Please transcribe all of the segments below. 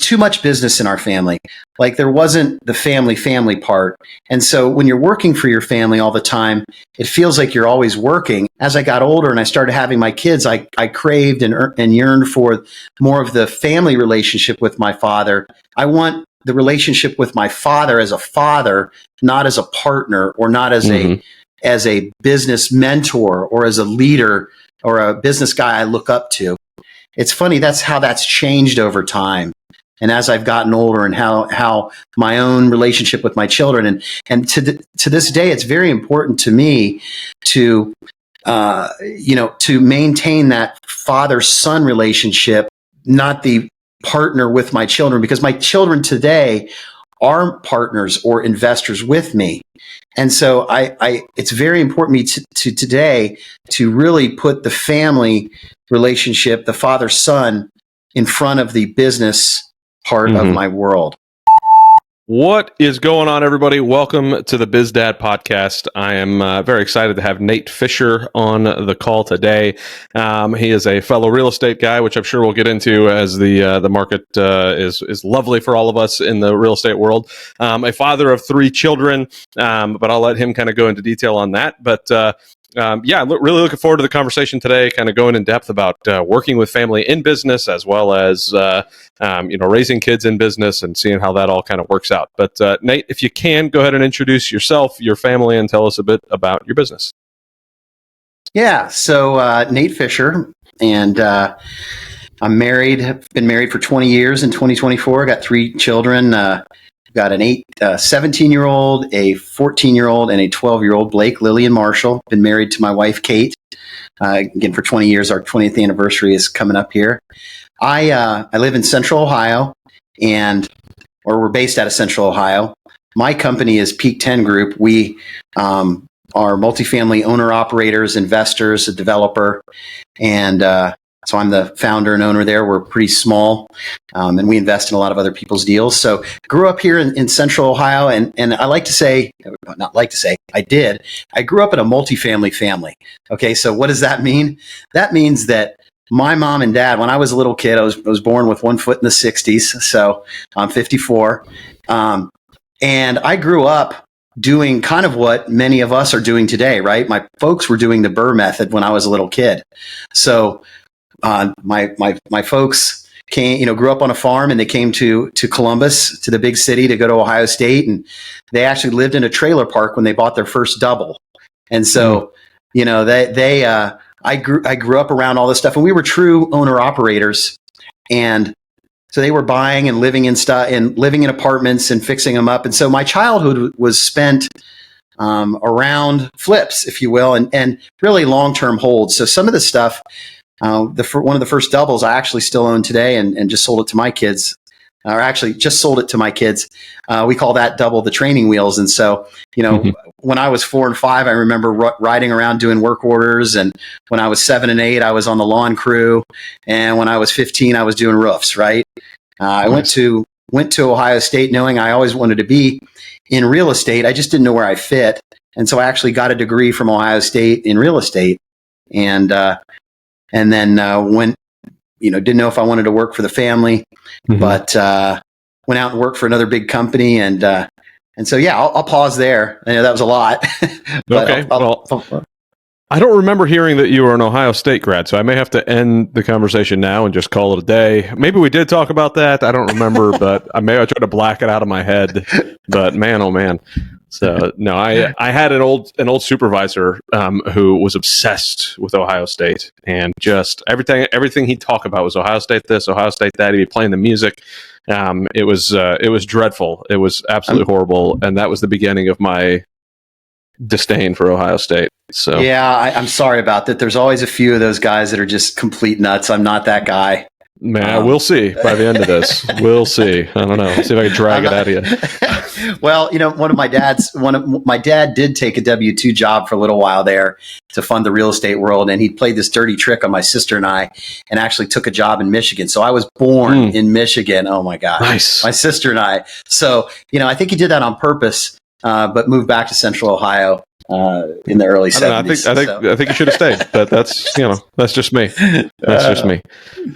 too much business in our family. Like there wasn't the family part. And so when you're working for your family all the time, it feels like you're always working. As I got older and I started having my kids, I craved and yearned for more of the family relationship with my father. I want the relationship with my father as a father, not as a partner or not as as a business mentor or as a leader or a business guy I look up to. It's funny, that's how that's changed over time. And as I've gotten older and how my own relationship with my children and to this day, it's very important to me to, to maintain that father-son relationship, not the partner with my children, because my children today are partners or investors with me. And so it's very important to me to today to really put the family relationship, the father-son, in front of the business part of my world. What is going on, everybody? Welcome to the Biz Dad podcast. I am very excited to have Nate Fisher on the call today. He is a fellow real estate guy, which I'm sure we'll get into as the market is lovely for all of us in the real estate world. A father of 3 children, but I'll let him kind of go into detail on that. But really looking forward to the conversation today, kind of going in depth about working with family in business as well as raising kids in business and seeing how that all kind of works out. But Nate, if you can, go ahead and introduce yourself, your family, and tell us a bit about your business. Yeah, so Nate Fisher, and I'm married. I've been married for 20 years in 2024. Got 3 children. Got an 17-year-old, a 14-year-old, and a 12-year-old, Blake, Lily, and Marshall. Been married to my wife, Kate, again, for 20 years. Our 20th anniversary is coming up here. I live in Central Ohio, or we're based out of Central Ohio. My company is Peak 10 Group. We are multifamily owner-operators, investors, a developer, and so I'm the founder and owner there. We're pretty small, and we invest in a lot of other people's deals. So grew up here in Central Ohio, and I did. I grew up in a multifamily family. Okay, so what does that mean? That means that my mom and dad, when I was a little kid, I was born with 1 foot in the 60s, so I'm 54. And I grew up doing kind of what many of us are doing today, right? My folks were doing the Burr method when I was a little kid. So my folks grew up on a farm, and they came to Columbus, to the big city, to go to Ohio State, and they actually lived in a trailer park when they bought their first double. And so, I grew up around all this stuff, and we were true owner operators. And so they were buying and living in stuff and living in apartments and fixing them up. And so my childhood was spent around flips, if you will, and really long-term holds. So some of the stuff, one of the first doubles I actually still own today, and just sold it to my kids, or actually just sold it to my kids. We call that double the training wheels. And so, when I was 4 and 5, I remember riding around doing work orders. And when I was 7 and 8, I was on the lawn crew. And when I was 15, I was doing roofs, right? I went to Ohio State knowing I always wanted to be in real estate. I just didn't know where I fit. And so I actually got a degree from Ohio State in real estate. And then went, didn't know if I wanted to work for the family, but went out and worked for another big company. And so, yeah, I'll pause there. I know that was a lot. But okay. I don't remember hearing that you were an Ohio State grad, so I may have to end the conversation now and just call it a day. Maybe we did talk about that. I don't remember, but I may have tried to black it out of my head. But man, oh man. So no, I had an old supervisor who was obsessed with Ohio State, and just everything he'd talk about was Ohio State this, Ohio State that. He'd be playing the music. It was dreadful. It was absolutely horrible, and that was the beginning of my disdain for Ohio State. So yeah, I'm sorry about that. There's always a few of those guys that are just complete nuts. I'm not that guy. Man, we'll see by the end of this. We'll see. I don't know. See if I can drag it out of you. Well, my dad did take a W-2 job for a little while there to fund the real estate world. And he played this dirty trick on my sister and I, and actually took a job in Michigan. So I was born in Michigan. Oh my God. Nice. My sister and I. So, I think he did that on purpose, but moved back to Central Ohio. in the early I don't know. 70s. I think you should have stayed, but that's that's just me. That's just me.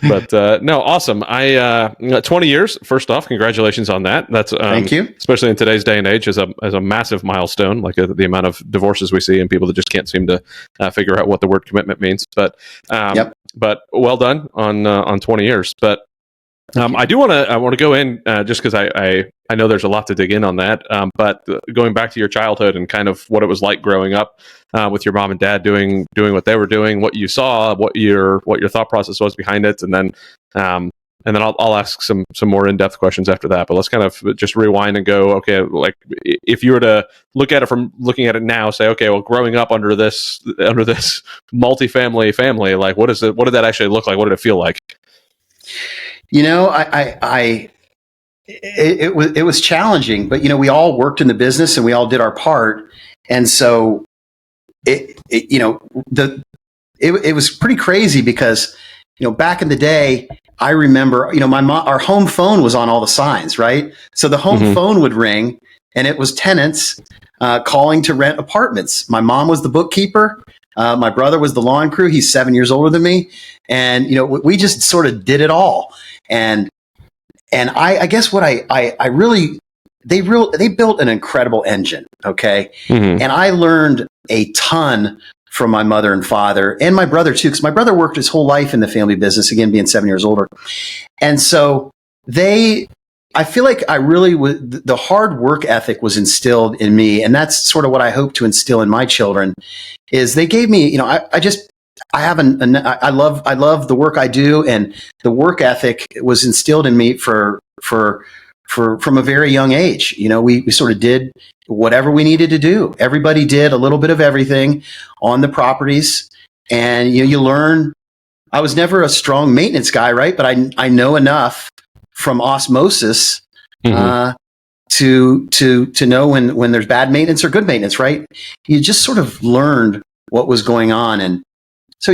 But no, awesome. 20 years. First off, congratulations on that. That's Thank you. especially in today's day and age, as a massive milestone. Like the amount of divorces we see and people that just can't seem to figure out what the word commitment means. But but well done on 20 years. But I want to go in just because I know there's a lot to dig in on that. But going back to your childhood and kind of what it was like growing up with your mom and dad doing what they were doing, what you saw, what your thought process was behind it, and then I'll ask some more in-depth questions after that. But let's kind of just rewind and go. Okay, like if you were to look at it from looking at it now, say, okay, well, growing up under this multifamily family, like what did that actually look like? What did it feel like? It was challenging, but we all worked in the business and we all did our part, and so it was pretty crazy because back in the day, I remember our home phone was on all the signs, right? So the home phone would ring, and it was tenants calling to rent apartments. My mom was the bookkeeper. My brother was the lawn crew. He's 7 years older than me, and we just sort of did it all. And I guess what they built an incredible engine. Okay. And I learned a ton from my mother and father and my brother too, because my brother worked his whole life in the family business, again, being 7 years older. And so I feel like the hard work ethic was instilled in me. And that's sort of what I hope to instill in my children is they gave me, I love the work I do, and the work ethic was instilled in me from a very young age. We sort of did whatever we needed to do. Everybody did a little bit of everything on the properties, and you learn. I was never a strong maintenance guy, right? But I know enough from osmosis to know when there's bad maintenance or good maintenance, right? You just sort of learned what was going on, and so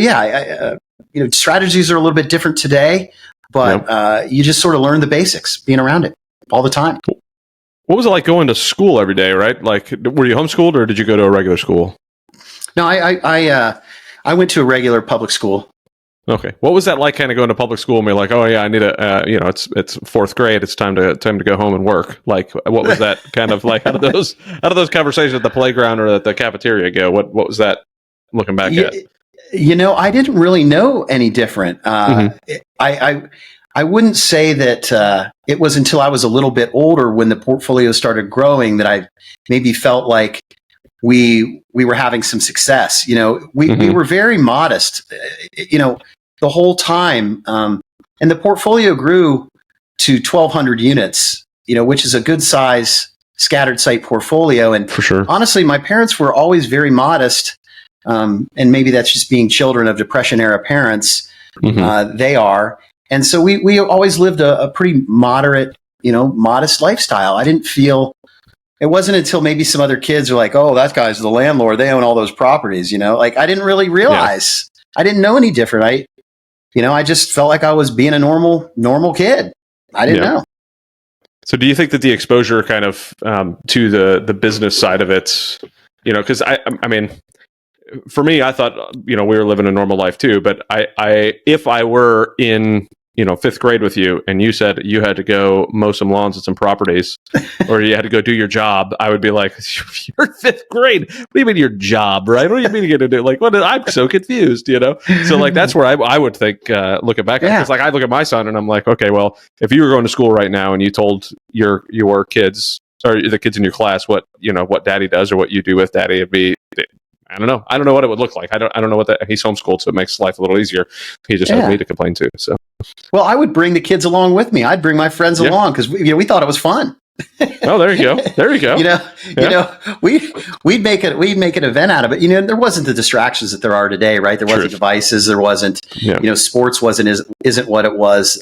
strategies are a little bit different today, but you just sort of learn the basics being around it all the time. What was it like going to school every day, right? Like, were you homeschooled or did you go to a regular school? No, I went to a regular public school. Okay. What was that like, kind of going to public school and be like, oh yeah, I need it's fourth grade. It's time to go home and work. Like, what was that kind of like? How did those conversations at the playground or at the cafeteria go? What was that looking back at? I didn't really know any different. I wouldn't say that it was until I was a little bit older when the portfolio started growing that I maybe felt like we were having some success. We were very modest, the whole time. And the portfolio grew to 1,200 units, which is a good size scattered site portfolio. And for sure, honestly, my parents were always very modest. And maybe that's just being children of Depression era parents. They are. And so we always lived a pretty moderate, modest lifestyle. I didn't feel, it wasn't until maybe some other kids are like, oh, that guy's the landlord. They own all those properties, like I didn't really realize, I didn't know any different. I just felt like I was being a normal kid. I didn't know. So do you think that the exposure kind of to the business side of it, because I mean, for me, I thought, we were living a normal life too, but if I were in, fifth grade with you and you said you had to go mow some lawns at some properties or you had to go do your job, I would be like, you're fifth grade. What do you mean your job, right? What do you mean you're going to do? Like, I'm so confused, So like, that's where I would think, looking back at it. Because like, I look at my son and I'm like, okay, well, if you were going to school right now and you told your kids or the kids in your class what daddy does or what you do with daddy, it'd be, I don't know. I don't know what it would look like. I don't know what that. He's homeschooled, so it makes life a little easier. He just has me to complain to. So, well, I would bring the kids along with me. I'd bring my friends along because we thought it was fun. Oh, there you go. There you go. We'd make an event out of it. There wasn't the distractions that there are today, right? There wasn't devices. There wasn't, sports isn't what it was,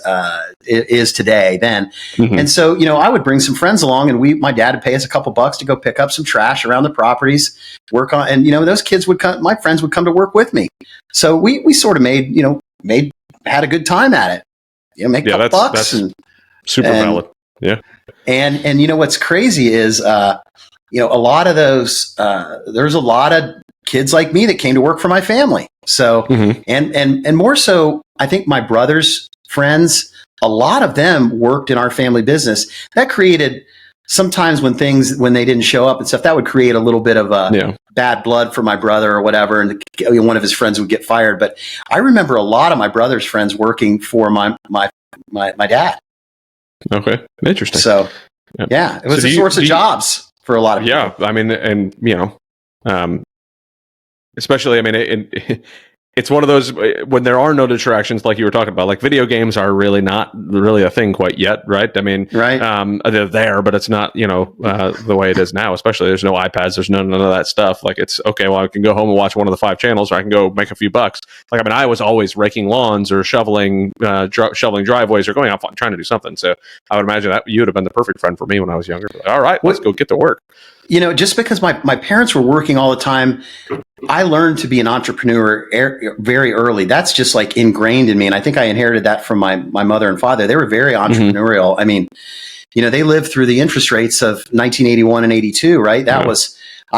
it is today then. And so, I would bring some friends along and my dad would pay us a couple bucks to go pick up some trash around the properties, work on, and, those kids would come, my friends would come to work with me. So we sort of had a good time at it, make a couple bucks. That's super valid. Yeah. And what's crazy is a lot of those, there's a lot of kids like me that came to work for my family. So, Mm-hmm. and more so, I think my brother's friends, a lot of them worked in our family business. That created sometimes when they didn't show up and stuff, that would create a little bit of bad blood for my brother or whatever. And one of his friends would get fired. But I remember a lot of my brother's friends working for my dad. Okay. Interesting. So, yeah, it was a source of jobs for a lot of people. Yeah. I mean, and, especially, I mean, it's one of those when there are no distractions, like you were talking about. Like video games are really not really a thing quite yet, right? I mean, right. They're there, but it's not the way it is now. Especially there's no iPads, there's none of that stuff. Like it's okay. Well, I can go home and watch one of the 5 channels, or I can go make a few bucks. Like I mean, I was always raking lawns or shoveling driveways or going out trying to do something. So I would imagine that you would have been the perfect friend for me when I was younger. Like, all right, let's go get to work. Just because my parents were working all the time, I learned to be an entrepreneur very early. That's just like ingrained in me. And I think I inherited that from my mother and father. They were very entrepreneurial. Mm-hmm. I mean, they lived through the interest rates of 1981 and 82, right? I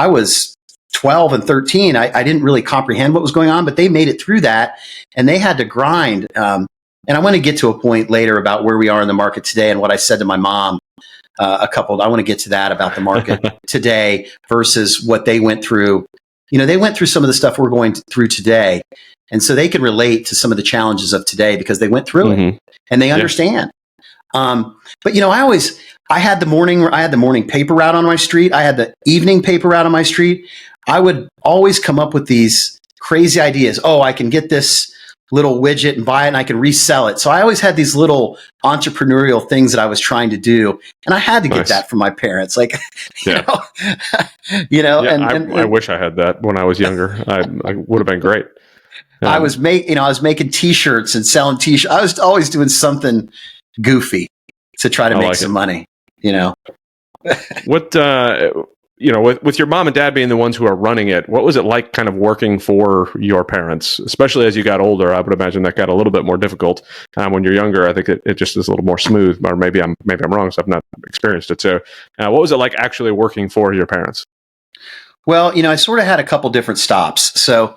was 12 and 13. I didn't really comprehend what was going on, but they made it through that and they had to grind. And I want to get to a point later about where we are in the market today and what I said to my mom. I want to get to that about the market today versus what they went through. They went through some of the stuff we're going through today. And so they can relate to some of the challenges of today because they went through it and they understand. But I had the morning paper route on my street. I had the evening paper route on my street. I would always come up with these crazy ideas. Oh, I can get this little widget and buy it and I can resell it. So I always had these little entrepreneurial things that I was trying to do. And I had to get that from my parents. Like, I wish I had that when I was younger. I would have been great. I was making t-shirts and selling t-shirts. I was always doing something goofy to try to make some money, What, with your mom and dad being the ones who are running it, what was it like kind of working for your parents, especially as you got older? I would imagine that got a little bit more difficult. When you're younger, I think it just is a little more smooth, or maybe I'm wrong, so I've not experienced it. So what was it like actually working for your parents? Well, I sort of had a couple different stops. So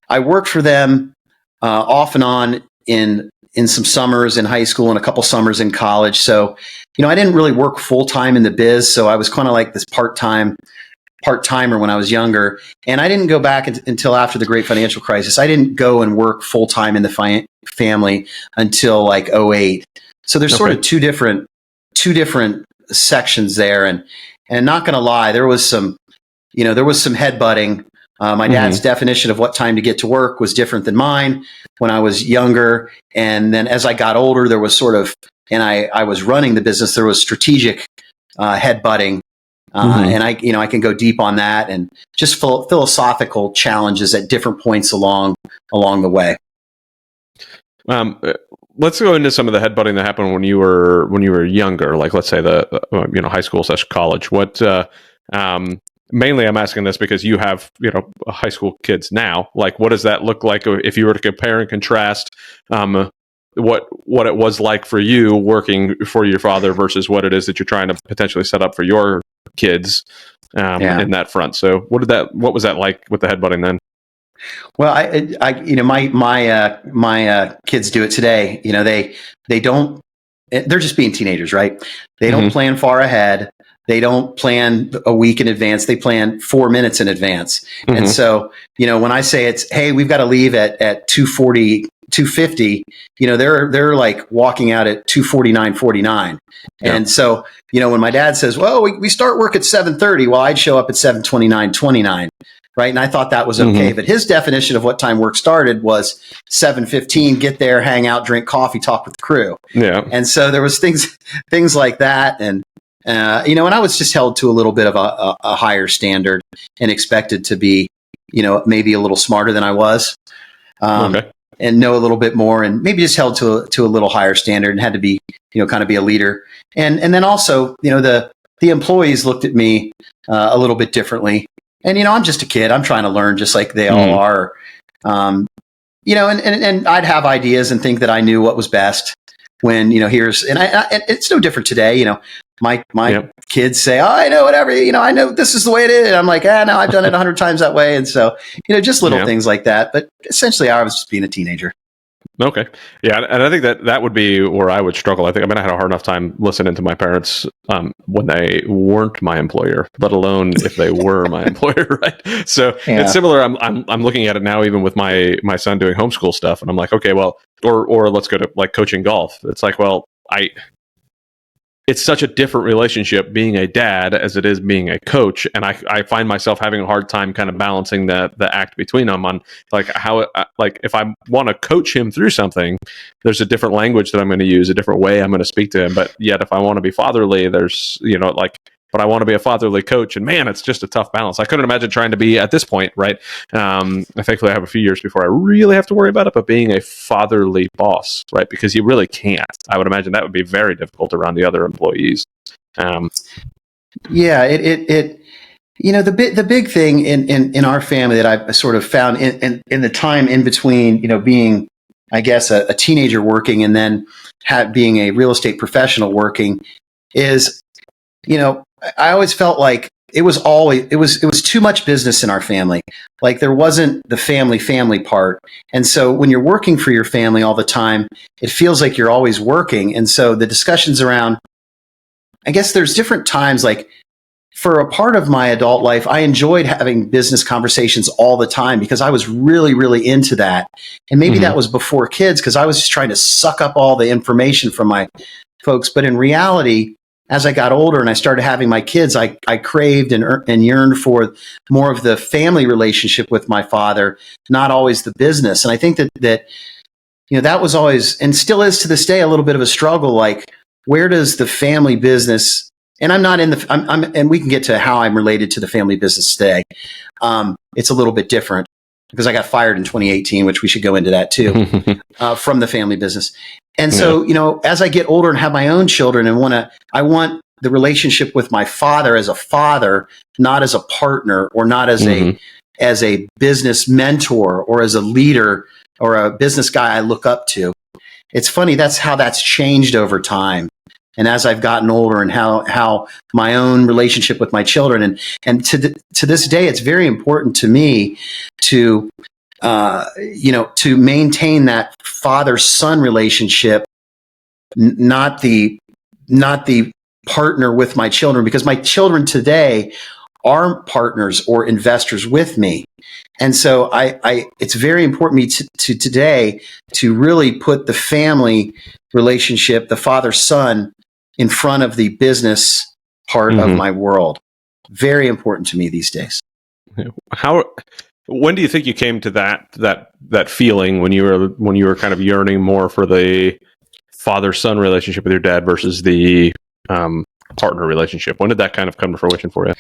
I worked for them off and on in some summers in high school and a couple summers in college. So, I didn't really work full time in the biz. So I was kind of like this part-timer when I was younger. And I didn't go back until after the great financial crisis. I didn't go and work full time in the family until like 2008. So there's sort of two different sections there. And not going to lie, there was some headbutting. My dad's definition of what time to get to work was different than mine when I was younger. And then as I got older, there was sort of, and I was running the business, there was strategic headbutting. And I can go deep on that and just philosophical challenges at different points along the way. Let's go into some of the headbutting that happened when you were younger, like let's say the high school / college. What mainly I'm asking this because you have high school kids now. Like, what does that look like if you were to compare and contrast what it was like for you working for your father versus what it is that you're trying to potentially set up for your kids in that front? So what was that like with the headbutting then? Well, my kids do it today. They don't. They're just being teenagers, right? They don't plan far ahead. They don't plan a week in advance. They plan 4 minutes in advance. And so, when I say it's, hey, we've got to leave at 2:40, 2:50, they're like walking out at 2:49:49. Yeah. And so, when my dad says, well, we start work at 7:30, well, I'd show up at 7:29:29. Right. And I thought that was okay. But his definition of what time work started was 7:15, get there, hang out, drink coffee, talk with the crew. Yeah. And so there was things like that. And, and I was just held to a little bit of a higher standard and expected to be, maybe a little smarter than I was. And know a little bit more, and maybe just held to a little higher standard and had to be, kind of be a leader. And then also, the employees looked at me a little bit differently. And, I'm just a kid. I'm trying to learn just like they all are. And I'd have ideas and think that I knew what was best when, and it's no different today. my kids say, "Oh, I know whatever, I know this is the way it is." And I'm like, no, I've done it 100 times that way. And so, just little things like that. But essentially, I was just being a teenager. Okay. Yeah. And I think that would be where I would struggle. I had a hard enough time listening to my parents when they weren't my employer, let alone if they were my employer. Right. So it's similar. I'm looking at it now, even with my son doing homeschool stuff. And I'm like, okay, well, or let's go to like coaching golf. It's like, well, it's such a different relationship being a dad as it is being a coach. And I find myself having a hard time kind of balancing the act between them on like how, like if I want to coach him through something, there's a different language that I'm going to use, a different way I'm going to speak to him. But yet if I want to be fatherly, there's, but I want to be a fatherly coach. And man, it's just a tough balance. I couldn't imagine trying to be at this point, right? Thankfully, I have a few years before I really have to worry about it, but being a fatherly boss, right? Because you really can't. I would imagine that would be very difficult around the other employees. Yeah, the big thing in our family that I sort of found in the time in between, being, I guess, a teenager working and then being a real estate professional working is, I always felt like it was too much business in our family. Like there wasn't the family part. And so when you're working for your family all the time, it feels like you're always working. And so the discussions around, I guess there's different times, like for a part of my adult life, I enjoyed having business conversations all the time because I was really, really into that. And maybe that was before kids because I was just trying to suck up all the information from my folks. But in reality, as I got older and I started having my kids, I craved and yearned for more of the family relationship with my father, not always the business. And I think that that was always, and still is to this day, a little bit of a struggle. Like, where does the family business, and I'm not in and we can get to how I'm related to the family business today. It's a little bit different because I got fired in 2018, which we should go into that too, from the family business. And so, as I get older and have my own children and I want the relationship with my father as a father, not as a partner or not as a business mentor or as a leader or a business guy I look up to. It's funny. That's how that's changed over time. And as I've gotten older and how my own relationship with my children and to this day, it's very important to me to maintain that father-son relationship, not the partner with my children, because my children today are partners or investors with me. And so it's very important to me to today to really put the family relationship, the father-son, in front of the business part of my world. Very important to me these days. When do you think you came to that feeling when you were kind of yearning more for the father-son relationship with your dad versus the partner relationship? When did that kind of come to fruition for you?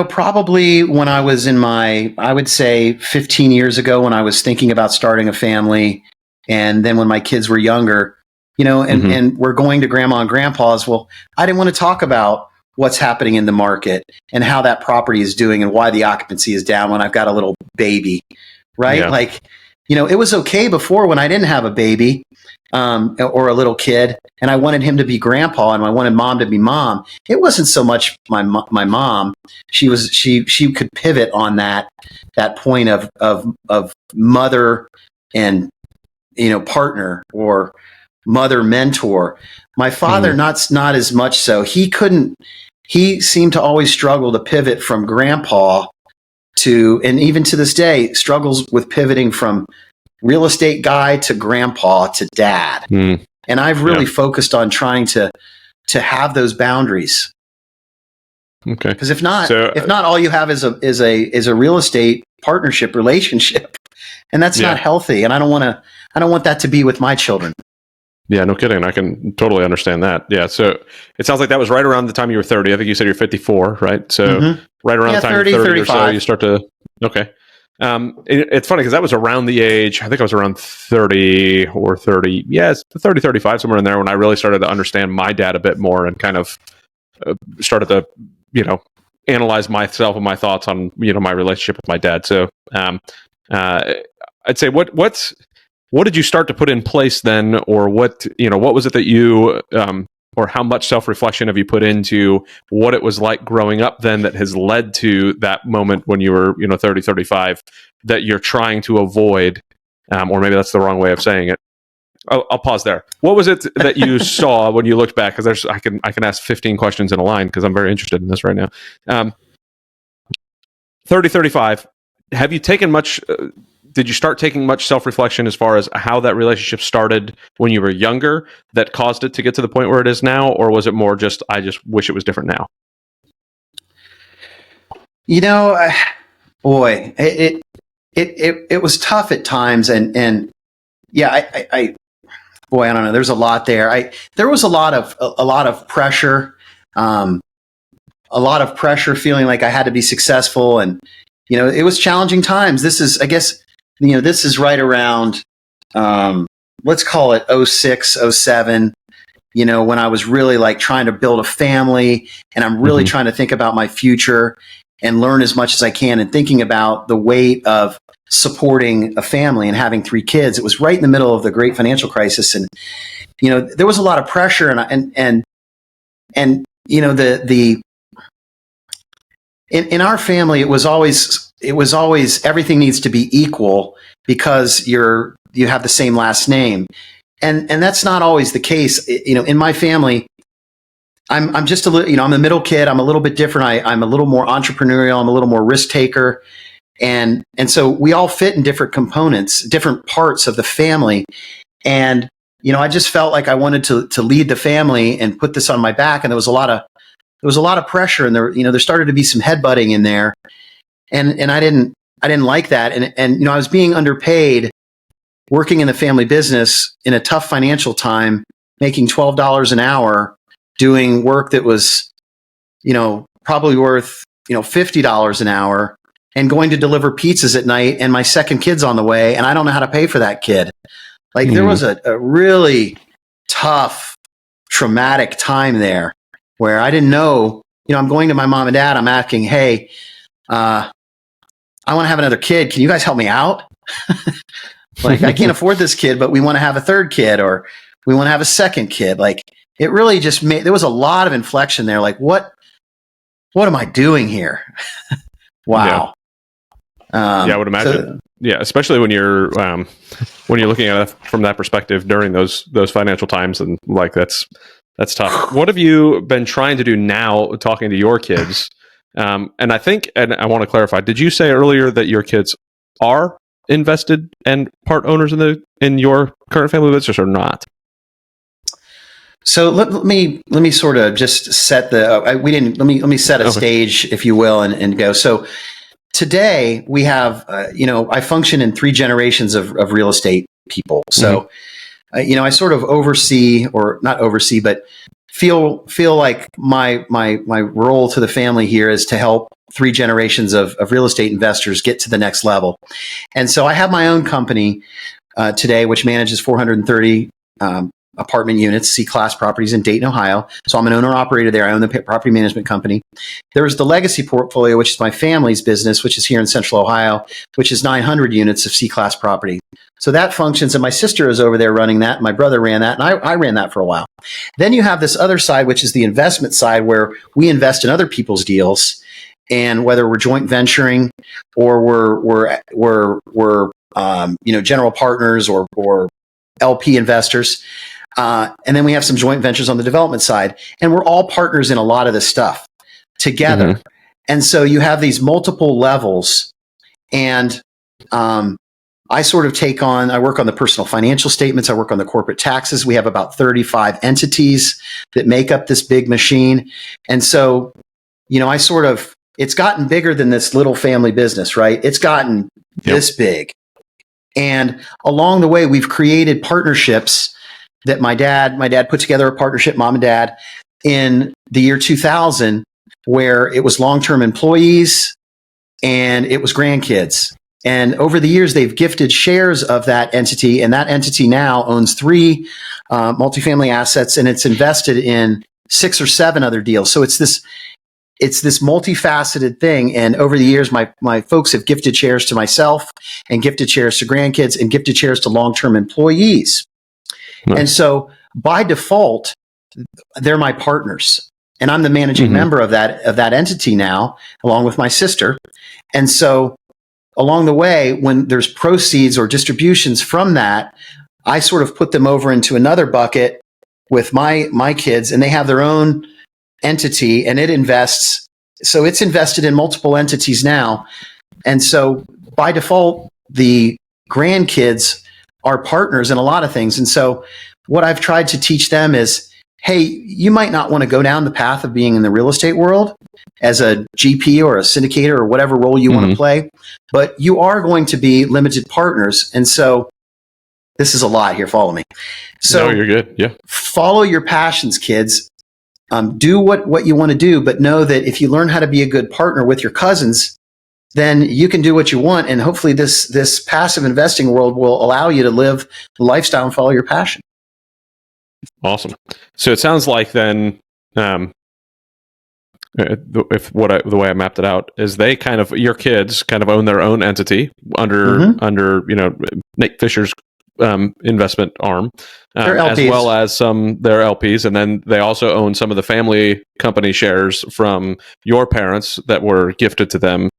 Probably when I was I would say 15 years ago, when I was thinking about starting a family, and then when my kids were younger, and we're going to grandma and grandpa's. Well, I didn't want to talk about what's happening in the market and how that property is doing and why the occupancy is down when I've got a little baby, right? Yeah. Like, it was okay before when I didn't have a baby or a little kid and I wanted him to be grandpa and I wanted mom to be mom. It wasn't so much my mom. She could pivot on that point of mother and, partner or mother mentor. My father, not as much so. He seemed to always struggle to pivot from grandpa to, and even to this day, struggles with pivoting from real estate guy to grandpa to dad. And I've really focused on trying to have those boundaries. Okay. Because if not, all you have is a real estate partnership relationship, and that's not healthy. And I don't want that to be with my children. Yeah, no kidding. I can totally understand that. Yeah, so it sounds like that was right around the time you were 30. I think you said you're 54, right? So right around the time 30, you're 30 35. or so, you start to, okay. It's funny because that was around the age, I think I was around 30 or 30, 30, 35, somewhere in there when I really started to understand my dad a bit more and kind of started to, analyze myself and my thoughts on, my relationship with my dad. So I'd say what did you start to put in place then, or what was it that you or how much self-reflection have you put into what it was like growing up then that has led to that moment when you were, 30, 35, that you're trying to avoid, or maybe that's the wrong way of saying it. I'll pause there. What was it that you saw when you looked back? Because I can ask 15 questions in a line because I'm very interested in this right now. 30, 35, have you taken much, did you start taking much self-reflection as far as how that relationship started when you were younger that caused it to get to the point where it is now? Or was it more just, I just wish it was different now? Boy, it was tough at times. And yeah, boy, I don't know. There's a lot there. There was a lot of pressure, feeling like I had to be successful, and it was challenging times. This is, I guess, this is right around, let's call it 06, 07. When I was really like trying to build a family, and I'm really trying to think about my future and learn as much as I can, and thinking about the weight of supporting a family and having 3 kids. It was right in the middle of the great financial crisis. And, there was a lot of pressure, and in our family, it was always everything needs to be equal because you have the same last name. And that's not always the case. In my family, I'm just a little, I'm a middle kid. I'm a little bit different. I'm a little more entrepreneurial. I'm a little more risk taker. And so we all fit in different components, different parts of the family. And, I just felt like I wanted to lead the family and put this on my back. And there was a lot of pressure, and there started to be some headbutting in there. And I didn't like that. And I was being underpaid, working in the family business in a tough financial time, making $12 an hour, doing work that was, probably worth, $50 an hour, and going to deliver pizzas at night, and my second kid's on the way, and I don't know how to pay for that kid. Like there was a really tough, traumatic time there where I didn't know, I'm going to my mom and dad, I'm asking, hey, I want to have another kid. Can you guys help me out? Like, I can't afford this kid, but we want to have a third kid, or we want to have a second kid. Like, it really just there was a lot of inflection there. Like, what am I doing here? Wow. Yeah. I would imagine. Especially when you're looking at it from that perspective during those financial times, and like that's tough. What have you been trying to do now, talking to your kids? And I think, and I want to clarify, did you say earlier that your kids are invested and part owners in your current family business, or not? So let me sort of just set let me set a stage, if you will, and go. So today we have, I function in 3 generations of real estate people. So, I sort of oversee, or not oversee, but feel like my role to the family here is to help 3 generations of real estate investors get to the next level. And so I have my own company today, which manages 430 apartment units, C-class properties in Dayton, Ohio. So I'm an owner-operator there. I own the property management company. There's the legacy portfolio, which is my family's business, which is here in Central Ohio, which is 900 units of C-class property. So that functions, and my sister is over there running that. My brother ran that, and I ran that for a while. Then you have this other side, which is the investment side, where we invest in other people's deals, and whether we're joint venturing or we're general partners or LP investors. And then we have some joint ventures on the development side, and we're all partners in a lot of this stuff together. And so you have these multiple levels, and I sort of I work on the personal financial statements. I work on the corporate taxes. We have about 35 entities that make up this big machine. And so, it's gotten bigger than this little family business, right? It's gotten this big. And along the way, we've created partnerships that my dad put together a partnership, mom and dad, in the year 2000, where it was long-term employees and it was grandkids. And over the years, they've gifted shares of that entity, and that entity now owns 3 multifamily assets, and it's invested in 6 or 7 other deals. So it's this multifaceted thing. And over the years, my folks have gifted shares to myself, and gifted shares to grandkids, and gifted shares to long-term employees. Nice. And so by default, they're my partners. And I'm the managing member of that entity now, along with my sister. And so along the way, when there's proceeds or distributions from that, I sort of put them over into another bucket with my kids, and they have their own entity, and it invests. So it's invested in multiple entities now. And so by default, the grandkids are partners in a lot of things. And so what I've tried to teach them is, hey, you might not want to go down the path of being in the real estate world as a GP or a syndicator or whatever role you want to play, but you are going to be limited partners. And so this is a lot here. Follow me. So no, you're good. Yeah. Follow your passions, kids. Do what you want to do, but know that if you learn how to be a good partner with your cousins, then you can do what you want. And hopefully this passive investing world will allow you to live the lifestyle and follow your passion. Awesome. So it sounds like then, the way I mapped it out is they kind of, your kids kind of own their own entity under Nate Fisher's investment arm, as well as their LPs, and then they also own some of the family company shares from your parents that were gifted to them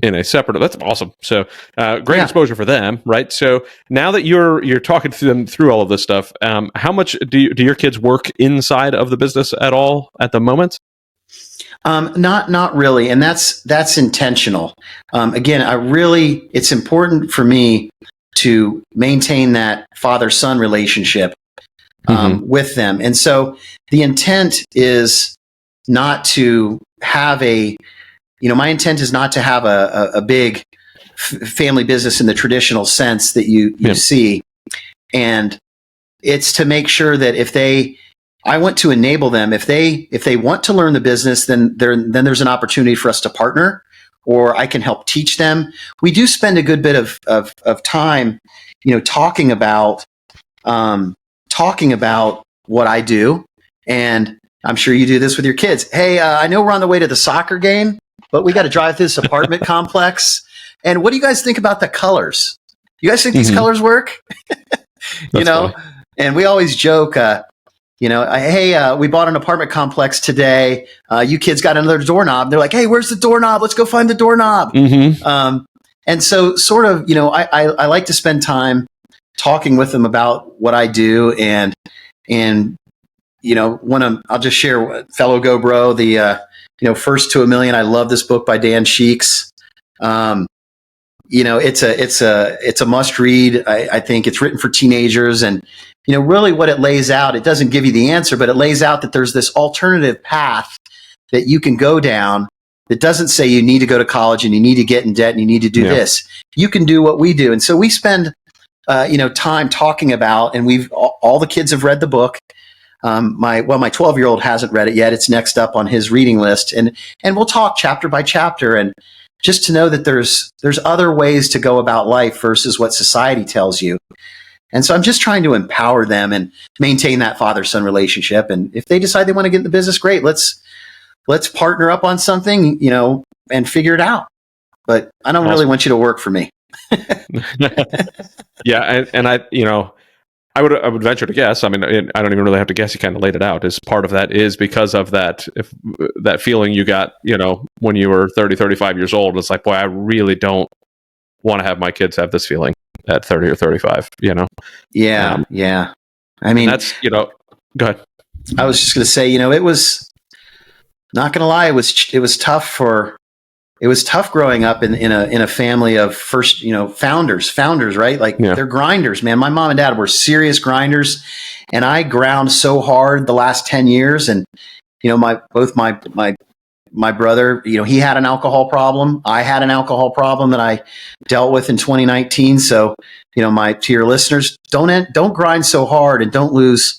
in a separate. That's awesome. So great exposure for them, right? So now that you're talking to them through all of this stuff, how much do your kids work inside of the business at all at the moment? Not really, and that's intentional. Again, it's important for me to maintain that father-son relationship with them, and so the intent is not to have my intent is not to have a big family business in the traditional sense that you see. And it's to make sure that I want to enable them. If they want to learn the business, then there's an opportunity for us to partner, or I can help teach them. We do spend a good bit of time, talking about what I do. And I'm sure you do this with your kids. Hey, I know we're on the way to the soccer game, but we got to drive through this apartment complex. And what do you guys think about the colors? You guys think these colors work? Funny. And we always joke, hey, we bought an apartment complex today. You kids got another doorknob. They're like, hey, where's the doorknob? Let's go find the doorknob. And so sort of, I like to spend time talking with them about what I do. And I'll just share fellow Go Bro, the, First to a Million. I love this book by Dan Sheeks. It's a must read. I think it's written for teenagers, and really what it lays out, it doesn't give you the answer, but it lays out that there's this alternative path that you can go down that doesn't say you need to go to college and you need to get in debt and you need to do this. You can do what we do. And so we spend time talking about, and all the kids have read the book. My 12-year-old hasn't read it yet. It's next up on his reading list, and we'll talk chapter by chapter, and just to know that there's other ways to go about life versus what society tells you. And so I'm just trying to empower them and maintain that father-son relationship. And if they decide they want to get in the business, great. Let's partner up on something, and figure it out. But I don't really want you to work for me. Yeah, and I would venture to guess. I mean, I don't even really have to guess. You kind of laid it out. As part of that is because of that, if that feeling you got, when you were 30, 35 years old, it's like, boy, I really don't want to have my kids have this feeling at 30 or 35. Yeah. I mean, that's go ahead. I was just going to say, it was not going to lie. It was tough growing up in a family of founders, right? Like they're grinders, man. My mom and dad were serious grinders, and I ground so hard the last 10 years. And, my brother, he had an alcohol problem. I had an alcohol problem that I dealt with in 2019. So, to your listeners, don't grind so hard, and don't lose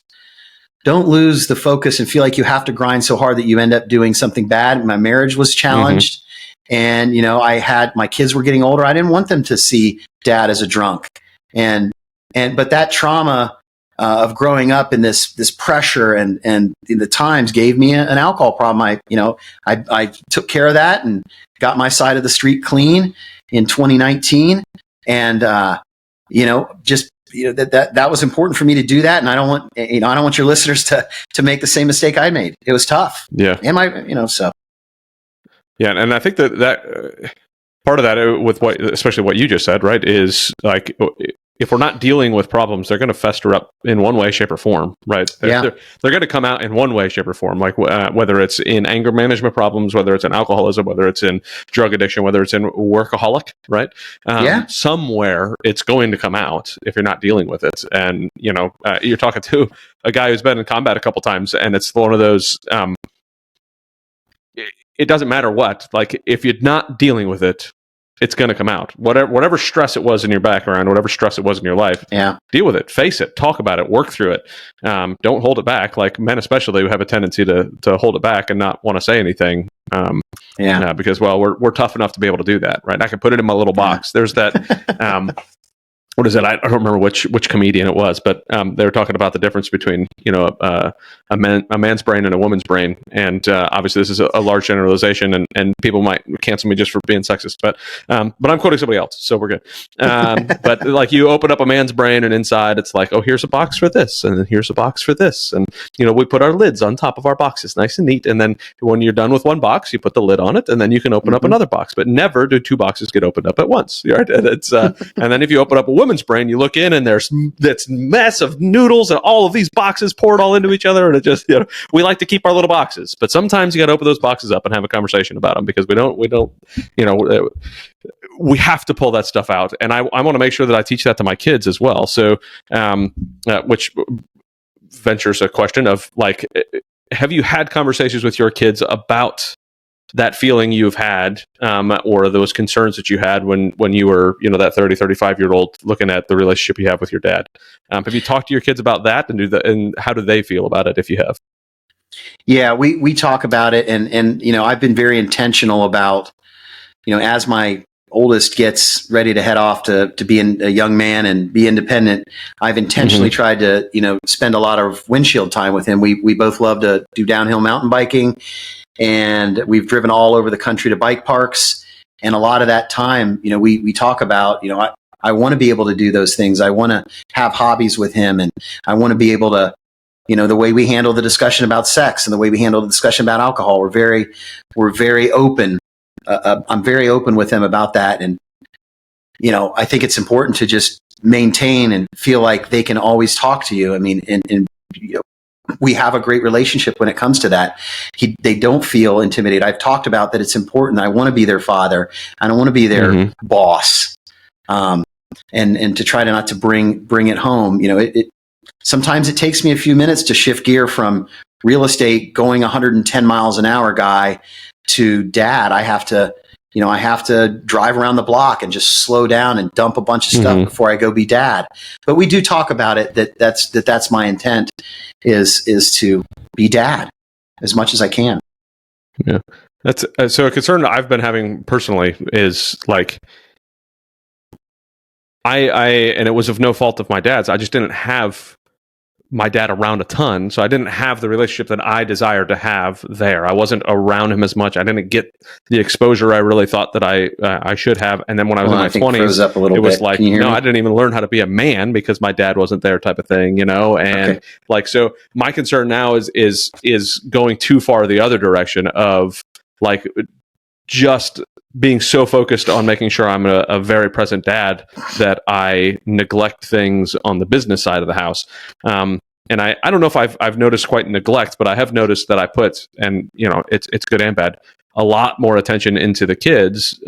the focus and feel like you have to grind so hard that you end up doing something bad. My marriage was challenged. And, my kids were getting older. I didn't want them to see dad as a drunk. But that trauma of growing up in this pressure and the times gave me an alcohol problem. I took care of that and got my side of the street clean in 2019. And, just that was important for me to do that. And I don't want your listeners to make the same mistake I made. It was tough. Yeah. So. Yeah. And I think that part of that with especially what you just said, right, is like, if we're not dealing with problems, they're going to fester up in one way, shape, or form, right? They're going to come out in one way, shape, or form, like whether it's in anger management problems, whether it's in alcoholism, whether it's in drug addiction, whether it's in workaholic, right? Somewhere it's going to come out if you're not dealing with it. And, you're talking to a guy who's been in combat a couple times, and it's one of those, it doesn't matter what, like if you're not dealing with it, it's going to come out. Whatever stress it was in your background, whatever stress it was in your life, deal with it, face it, talk about it, work through it. Don't hold it back. Like men especially have a tendency to hold it back and not want to say anything. Because, we're tough enough to be able to do that, right? I can put it in my little box. There's that... what is it? I don't remember which comedian it was, but they were talking about the difference between a man's brain and a woman's brain, and obviously this is a large generalization, and people might cancel me just for being sexist, but I'm quoting somebody else, so we're good. But like you open up a man's brain, and inside it's like, oh, here's a box for this, and then here's a box for this, and we put our lids on top of our boxes, nice and neat, and then when you're done with one box, you put the lid on it, and then you can open up another box, but never do two boxes get opened up at once, right? And it's and then if you open up a woman's brain, you look in and there's massive noodles and all of these boxes poured all into each other, and it just we like to keep our little boxes, but sometimes you got to open those boxes up and have a conversation about them, because we don't we have to pull that stuff out, and I want to make sure that I teach that to my kids as well. So which ventures a question of like, have you had conversations with your kids about that feeling you've had, or those concerns that you had when you were, that 30, 35-year-old looking at the relationship you have with your dad? Have you talked to your kids about that, and how do they feel about it if you have? Yeah, we talk about it, and I've been very intentional about, as my oldest gets ready to head off to be a young man and be independent, I've intentionally tried to, spend a lot of windshield time with him. We both love to do downhill mountain biking, and we've driven all over the country to bike parks. And a lot of that time, we talk about, I want to be able to do those things. I want to have hobbies with him, and I want to be able to, the way we handle the discussion about sex and the way we handle the discussion about alcohol, we're very open. I'm very open with him about that. And, I think it's important to just maintain and feel like they can always talk to you. I mean, and we have a great relationship when it comes to that. They don't feel intimidated. I've talked about that it's important. I want to be their father. I don't want to be their boss. And to try to not to bring it home. Sometimes it takes me a few minutes to shift gear from real estate going 110 miles an hour guy to dad. I have to drive around the block and just slow down and dump a bunch of stuff before I go be dad. But we do talk about it, that's my intent is to be dad as much as I can. Yeah. That's so a concern that I've been having personally is like, and it was of no fault of my dad's. I just didn't have my dad around a ton, so I didn't have the relationship that I desired to have there. I wasn't around him as much. I didn't get the exposure I really thought that I should have. And then when I was in my 20s, it was like, no, I didn't even learn how to be a man because my dad wasn't there, type of thing, And like, so my concern now is going too far the other direction of like just being so focused on making sure I'm a very present dad that I neglect things on the business side of the house. And I don't know if I've noticed quite neglect, but I have noticed that I put, and it's good and bad, a lot more attention into the kids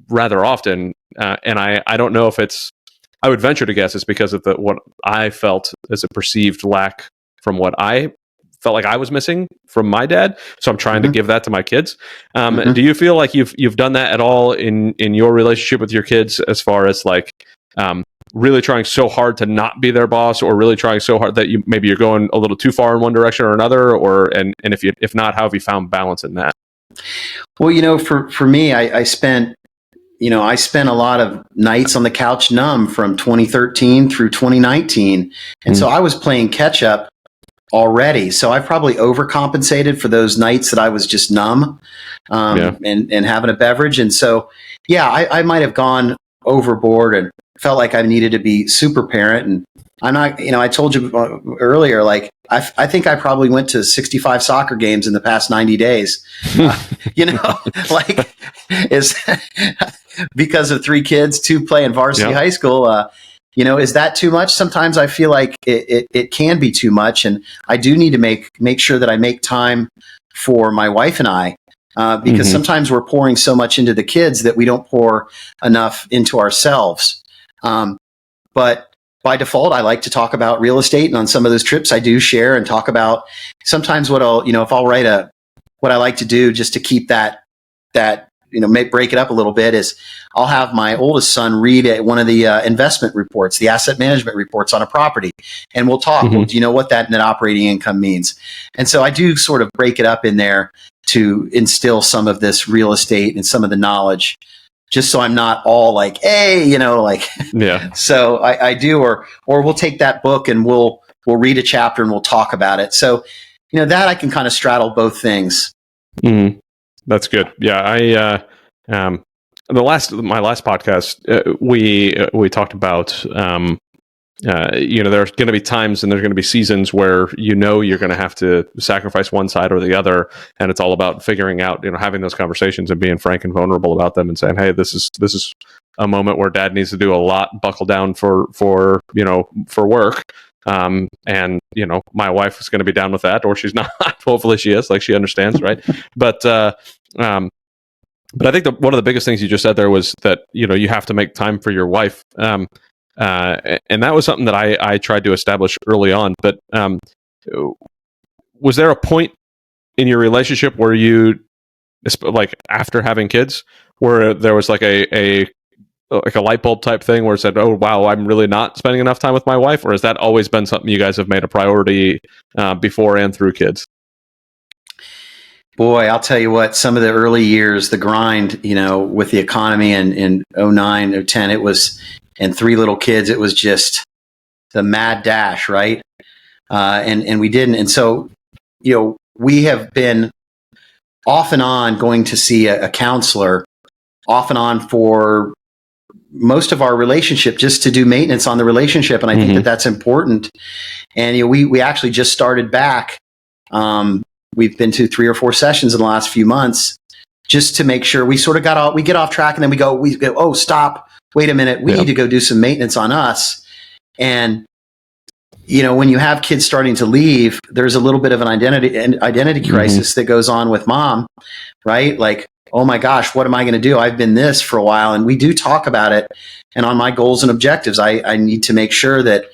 rather often. And I don't know if I would venture to guess it's because of what I felt as a perceived lack from what I felt like I was missing from my dad. So I'm trying to give that to my kids. Do you feel like you've done that at all in your relationship with your kids, as far as like really trying so hard to not be their boss, or really trying so hard that you're going a little too far in one direction or another, and if not, how have you found balance in that? Well, for me, I spent a lot of nights on the couch numb from 2013 through 2019. And so I was playing catch up already. So I probably overcompensated for those nights that I was just numb and having a beverage. And so, I might have gone overboard and felt like I needed to be super parent. And I'm not, I told you earlier, like, I think I probably went to 65 soccer games in the past 90 days, like is because of 3 kids, 2 play in varsity high school. Is that too much? Sometimes I feel like it can be too much. And I do need to make sure that I make time for my wife and I, because sometimes we're pouring so much into the kids that we don't pour enough into ourselves. But by default, I like to talk about real estate. And on some of those trips, I do share and talk about sometimes what I'll, if I'll write what I like to do just to keep that, break it up a little bit is I'll have my oldest son read one of the investment reports, the asset management reports on a property. And we'll talk, well, do you know what that net operating income means? And so I do sort of break it up in there to instill some of this real estate and some of the knowledge, just so I'm not all like, hey, yeah. So I do, or we'll take that book and we'll read a chapter and we'll talk about it. So, that I can kind of straddle both things. Mm-hmm. That's good. Yeah. My last podcast, we talked about, there's going to be times and there's going to be seasons where you're going to have to sacrifice one side or the other, and it's all about figuring out, having those conversations and being frank and vulnerable about them and saying, hey, this is a moment where dad needs to do a lot, buckle down for work. And my wife is going to be down with that, or she's not. Hopefully she is, like, she understands, right? But I think one of the biggest things you just said there was that you have to make time for your wife. And that was something that I tried to establish early on. But was there a point in your relationship where you, like after having kids, where there was like a light bulb type thing where it said, oh, wow, I'm really not spending enough time with my wife? Or has that always been something you guys have made a priority before and through kids? Boy, I'll tell you what, some of the early years, the grind, with the economy in 09, 010, it was, and 3 little kids, it was just the mad dash, right? And we didn't. And so, we have been off and on going to see a counselor, off and on for most of our relationship, just to do maintenance on the relationship. And I think that that's important. And, we actually just started back. We've been to 3 or 4 sessions in the last few months just to make sure we sort of we get off track, and then we go, oh, stop. Wait a minute. We need to go do some maintenance on us. And, when you have kids starting to leave, there's a little bit of an identity crisis that goes on with mom, right? Like, oh my gosh, what am I going to do? I've been this for a while. And we do talk about it. And on my goals and objectives, I need to make sure that,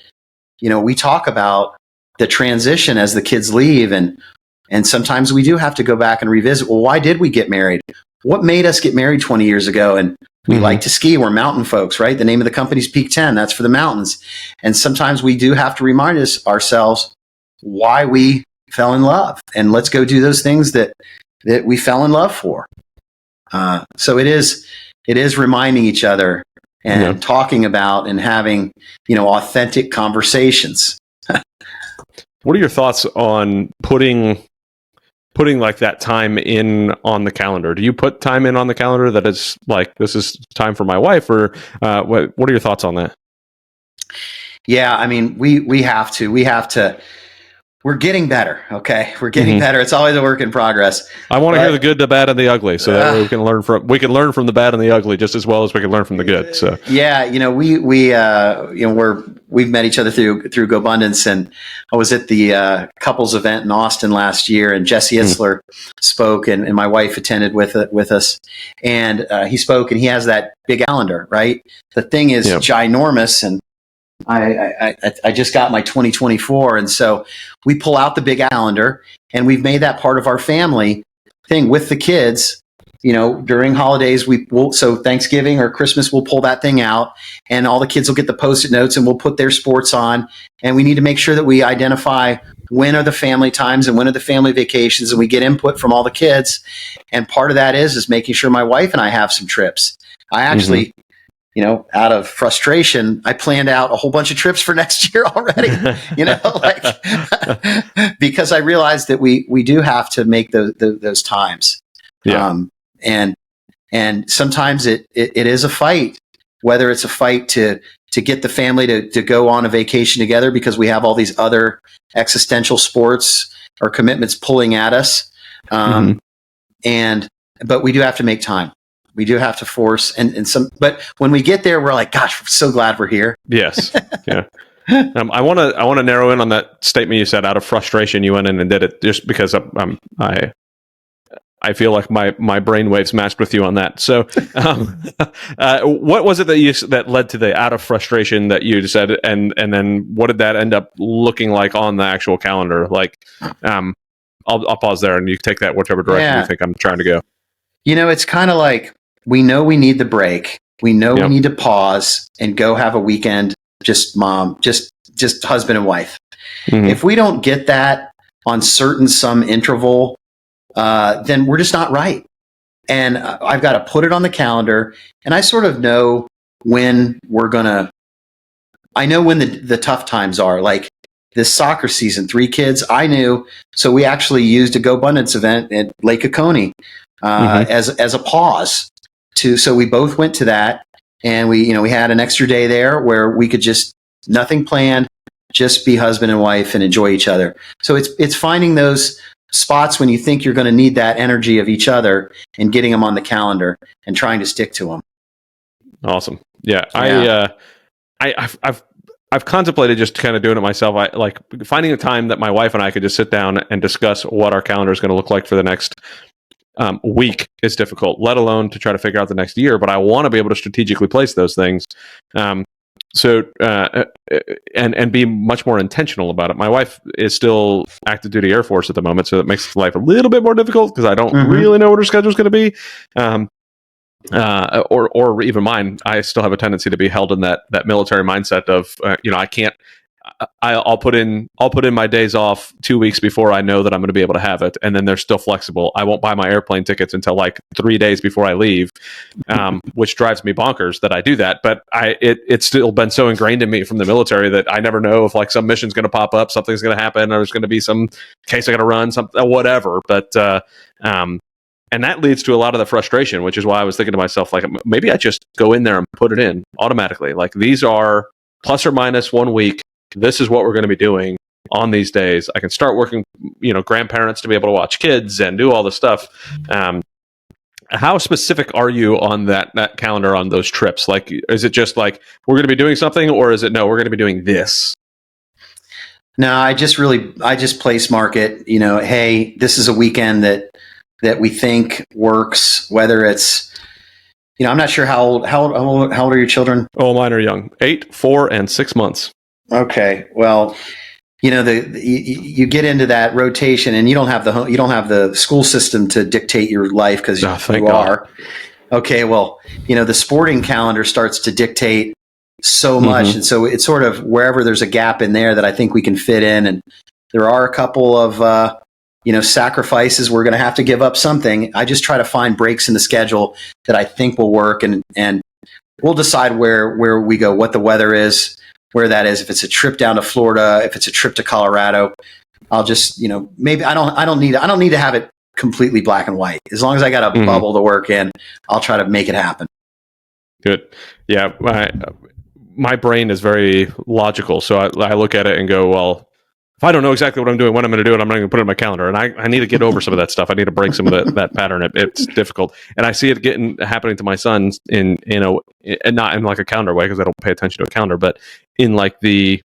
we talk about the transition as the kids leave. And sometimes we do have to go back and revisit, well, why did we get married? What made us get married 20 years ago? And we like to ski. We're mountain folks, right? The name of the company is Peak 10. That's for the mountains. And sometimes we do have to remind ourselves why we fell in love. And let's go do those things that we fell in love for. So it is reminding each other and talking about and having, authentic conversations. What are your thoughts on putting like that time in on the calendar? Do you put time in on the calendar that is like, this is time for my wife, or what are your thoughts on that? Yeah, I mean, we have to. We're getting better. Okay, we're getting better. It's always a work in progress. I want to hear the good, the bad, and the ugly, so that we can learn from the bad and the ugly just as well as we can learn from the good. So yeah, we've met each other through GoBundance, and I was at the couples event in Austin last year, and Jesse Itzler spoke, and my wife attended with us, and he spoke, and he has that big calendar, right? The thing is ginormous, and I just got my 2024, and so we pull out the big calendar, and we've made that part of our family thing with the kids. During holidays, so Thanksgiving or Christmas, we'll pull that thing out, and all the kids will get the Post-it notes, and we'll put their sports on, and we need to make sure that we identify when are the family times and when are the family vacations, and we get input from all the kids. And part of that is making sure my wife and I have some trips. I actually, out of frustration, I planned out a whole bunch of trips for next year already, because I realized that we do have to make those times. Yeah. And sometimes it is a fight, whether it's a fight to to get the family to go on a vacation together because we have all these other existential sports or commitments pulling at us. But we do have to make time. We do have to force but when we get there, we're like, gosh, we're so glad we're here. Yes. Yeah. I want to narrow in on that statement you said. Out of frustration, you went in and did it just because I feel like my brainwaves matched with you on that. So, what was it that led to the out of frustration that you said, and then what did that end up looking like on the actual calendar? Like, I'll pause there, and you take that whichever direction you think I'm trying to go. It's kind of like we know we need the break. We know we need to pause and go have a weekend. Just husband and wife. If we don't get that on some interval, then we're just not right. And I've got to put it on the calendar, and I sort of know when I know when the tough times are. Like this soccer season, 3 kids, I knew. So we actually used a GoBundance event at Lake Oconee as a pause. So we both went to that, and we had an extra day there where we could just nothing planned, just be husband and wife and enjoy each other. So it's finding those spots when you think you're going to need that energy of each other and getting them on the calendar and trying to stick to them. Awesome. Yeah. I've contemplated just kind of doing it myself. I like finding a time that my wife and I could just sit down and discuss what our calendar is going to look like for the next week is difficult, let alone to try to figure out the next year. But I want to be able to strategically place those things. And be much more intentional about it. My wife is still active duty Air Force at the moment, so it makes life a little bit more difficult because I don't really know what her schedule is going to be. Or even mine, I still have a tendency to be held in that military mindset of I can't. I'll put in my days off 2 weeks before I know that I'm going to be able to have it, and then they're still flexible. I won't buy my airplane tickets until like 3 days before I leave, which drives me bonkers that I do that. But it's still been so ingrained in me from the military that I never know if like some mission's going to pop up, something's going to happen, or there's going to be some case I got to run, something, whatever. But and that leads to a lot of the frustration, which is why I was thinking to myself, like, maybe I just go in there and put it in automatically. Like these are plus or minus 1 week. This is what we're going to be doing on these days. I can start working, grandparents to be able to watch kids and do all this stuff. How specific are you on that calendar on those trips? Like, is it just like, we're going to be doing something, or is it, no, we're going to be doing this? No, I just place market, hey, this is a weekend that we think works, whether it's, I'm not sure how old are your children? Oh, mine are young, 8, 4, and 6 months. Okay. Well, you get into that rotation, and you don't have the school system to dictate your life because you are. Okay. Well, the sporting calendar starts to dictate so much. And so it's sort of wherever there's a gap in there that I think we can fit in. And there are a couple of, sacrifices. We're going to have to give up something. I just try to find breaks in the schedule that I think will work. And we'll decide where we go, what the weather is, where that is. If it's a trip down to Florida, if it's a trip to Colorado, I'll just, maybe I don't need to have it completely black and white. As long as I got a bubble to work in, I'll try to make it happen. Good. Yeah. My brain is very logical. So I look at it and go, well, if I don't know exactly what I'm doing, when I'm going to do it, I'm not going to put it in my calendar. And I need to get over some of that stuff. I need to break some of that pattern. It's difficult. And I see it happening to my sons and not in like a calendar way, because I don't pay attention to a calendar, but in like a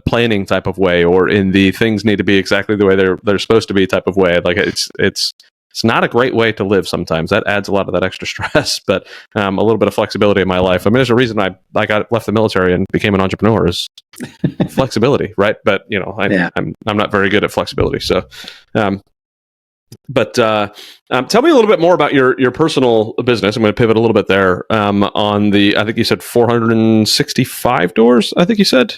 planning type of way, or in the things need to be exactly the way they're supposed to be type of way. Like it's not a great way to live sometimes. That adds a lot of that extra stress, but a little bit of flexibility in my life. I mean, there's a reason I left the military and became an entrepreneur is flexibility, right? But I'm not very good at flexibility. So, but tell me a little bit more about your personal business. I'm going to pivot a little bit there on I think you said 465 doors. I think you said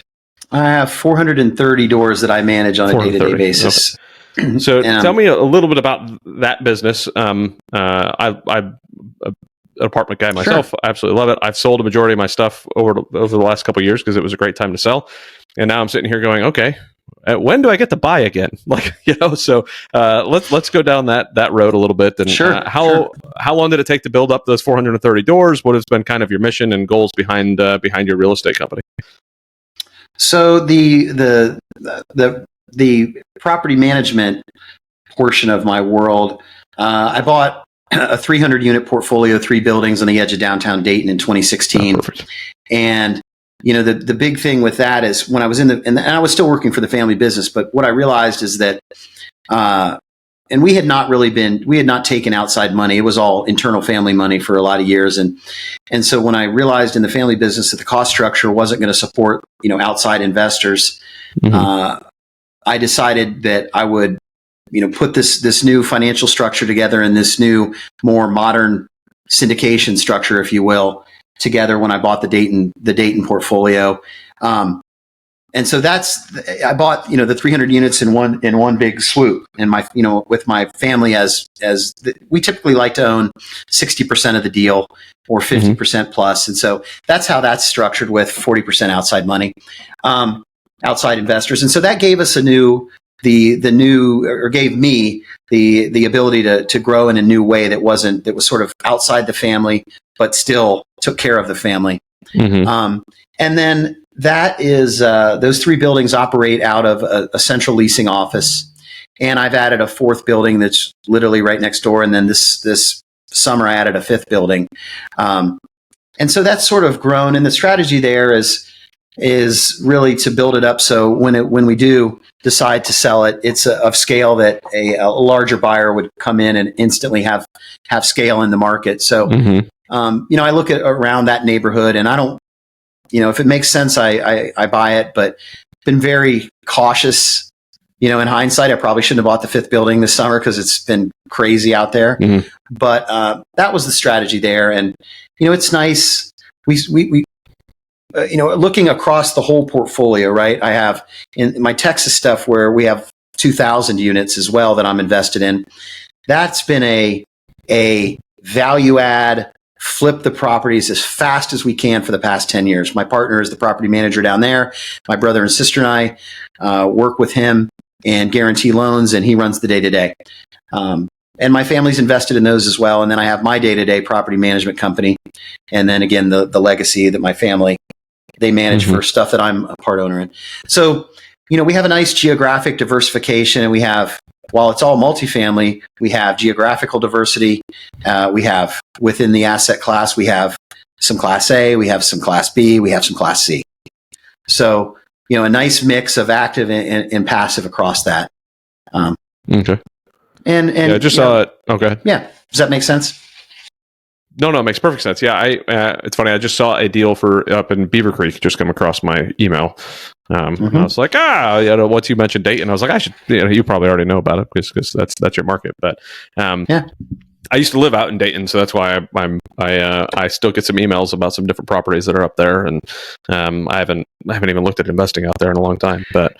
I have 430 doors that I manage on a day-to-day basis. Okay. So tell me a little bit about that business. I'm an apartment guy myself. Sure. I absolutely love it. I've sold a majority of my stuff over the last couple of years because it was a great time to sell. And now I'm sitting here going, okay, when do I get to buy again? So let's go down that road a little bit. And how long did it take to build up those 430 doors? What has been kind of your mission and goals behind your real estate company? So the property management portion of my world, I bought a 300 unit portfolio, 3 buildings on the edge of downtown Dayton in 2016. Perfect. And the big thing with that is when I was and I was still working for the family business, but what I realized is that and we had not taken outside money. It was all internal family money for a lot of years. And so when I realized in the family business that the cost structure wasn't going to support, outside investors, I decided that I would, put this new financial structure together and this new, more modern syndication structure, if you will, together when I bought the Dayton portfolio. And so I bought, the 300 units in one big swoop, and with my family we typically like to own 60% of the deal or 50% plus. And so that's how that's structured, with 40% outside money, outside investors. And so that gave us gave me the ability to grow in a new way that was sort of outside the family, but still took care of the family. And then that is those 3 buildings operate out of a central leasing office, and I've added a 4th building that's literally right next door. And then this summer I added a 5th building, and so that's sort of grown. And the strategy there is really to build it up so when we do decide to sell it, it's of scale that a larger buyer would come in and instantly have scale in the market. So I look at around that neighborhood, and I don't. If it makes sense, I buy it, but been very cautious. In hindsight, I probably shouldn't have bought the 5th building this summer because it's been crazy out there. But that was the strategy there. And, it's nice. We looking across the whole portfolio, right? I have in my Texas stuff where we have 2,000 units as well that I'm invested in. That's been a value add, flip the properties as fast as we can for the past 10 years. My partner is the property manager down there. My brother and sister and I work with him and guarantee loans, and he runs the day-to-day. And my family's invested in those as well. And then I have my day-to-day property management company. And then again, the legacy that my family, they manage for stuff that I'm a part owner in. So, we have a nice geographic diversification, and we have, while it's all multifamily, we have geographical diversity. We have within the asset class, we have some Class A, we have some Class B, we have some Class C. So, a nice mix of active and passive across that. Okay. And I just saw it. Okay. Yeah. Does that make sense? No, it makes perfect sense. Yeah, it's funny. I just saw a deal for up in Beaver Creek just come across my email. And I was like, once you mentioned Dayton, I was like, I should, you probably already know about it because that's your market. But I used to live out in Dayton, so that's why I still get some emails about some different properties that are up there, and I haven't even looked at investing out there in a long time. But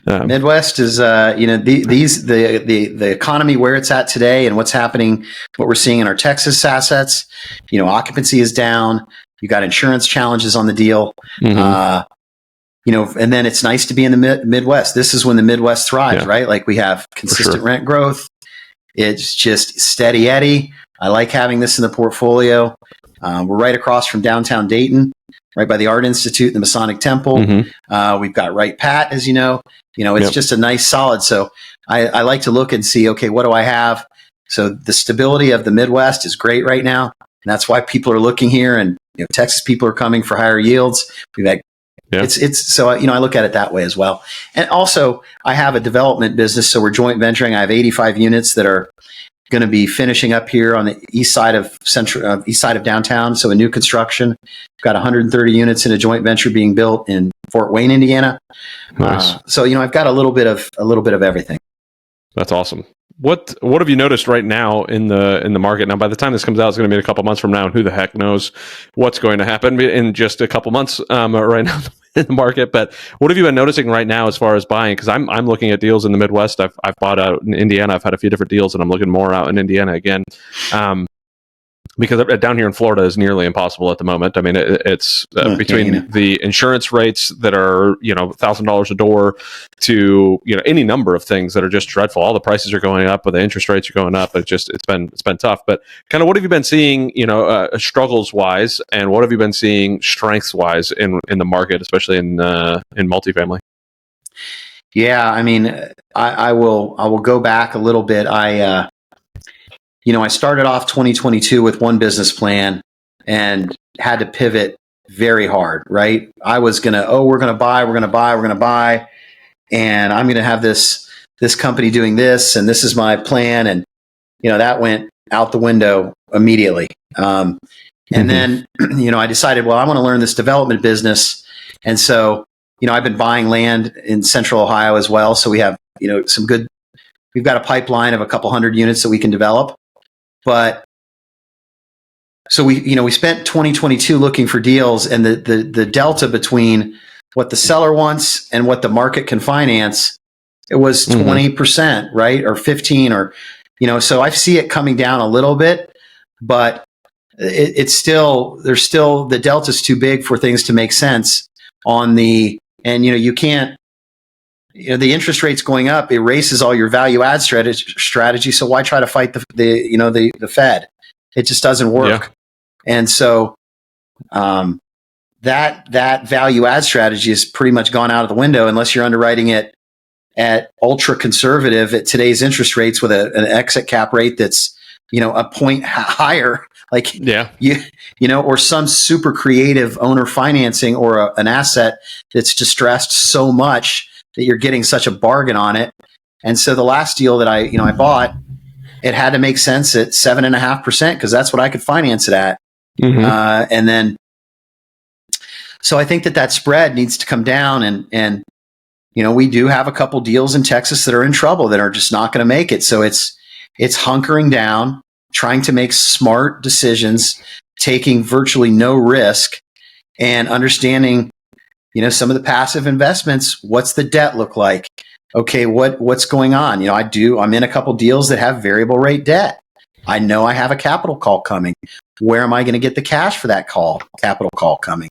Midwest is the economy where it's at today and what's happening, what we're seeing in our Texas assets. Occupancy is down. You got insurance challenges on the deal. And then it's nice to be in the Midwest. This is when the Midwest thrives, right? Like we have consistent rent growth. It's just steady Eddie. I like having this in the portfolio. We're right across from downtown Dayton, right by the Art Institute and the Masonic Temple. We've got Wright Pat, as you know. It's just a nice solid. So I like to look and see, okay, what do I have? So the stability of the Midwest is great right now. And that's why people are looking here. And Texas people are coming for higher yields. We've had it's so I look at it that way as well. And also I have a development business, so we're joint venturing. I have 85 units that are going to be finishing up here on the east side of downtown. So a new construction. We've got 130 units in a joint venture being built in Fort Wayne, Indiana. Nice. So I've got a little bit of everything. That's awesome. What have you noticed right now in the market? Now, by the time this comes out, it's going to be a couple months from now, and who the heck knows what's going to happen in just a couple months right now in the market. But what have you been noticing right now as far as buying? Because I'm looking at deals in the Midwest. I've bought out in Indiana. I've had a few different deals, and I'm looking more out in Indiana again. because down here in Florida is nearly impossible at the moment. I mean, it's between the insurance rates that are, $1,000 a door to, any number of things that are just dreadful. All the prices are going up, but the interest rates are going up. It's been tough. But kind of what have you been seeing, struggles wise, and what have you been seeing strengths wise in the market, especially in multifamily? Yeah, I mean, I will go back a little bit. I started off 2022 with one business plan and had to pivot very hard, right? I was we're going to buy, and I'm going to have this company doing this, and this is my plan. And, that went out the window immediately. And then, I decided, well, I want to learn this development business. And so, I've been buying land in Central Ohio as well. So we have, we've got a pipeline of a couple hundred units that we can develop. But so we spent 2022 looking for deals, and the delta between what the seller wants and what the market can finance, it was 20%, right? Or 15, or, so I see it coming down a little bit, but there's still the delta's too big for things to make sense and you can't, the interest rates going up erases all your value add strategy. So why try to fight the Fed? It just doesn't work. Yeah. And so that value add strategy has pretty much gone out of the window unless you're underwriting it at ultra conservative at today's interest rates with an exit cap rate that's a point higher. Like, or some super creative owner financing or an asset that's distressed so much that you're getting such a bargain on it. And so the last deal that I bought, it had to make sense at 7.5% because that's what I could finance it at. And then, so I think that spread needs to come down, and we do have a couple deals in Texas that are in trouble that are just not going to make it. So it's hunkering down, trying to make smart decisions, taking virtually no risk, and understanding, some of the passive investments. What's the debt look like? Okay, what's going on? I'm in a couple deals that have variable rate debt. I know I have a capital call coming. Where am I going to get the cash for that capital call coming?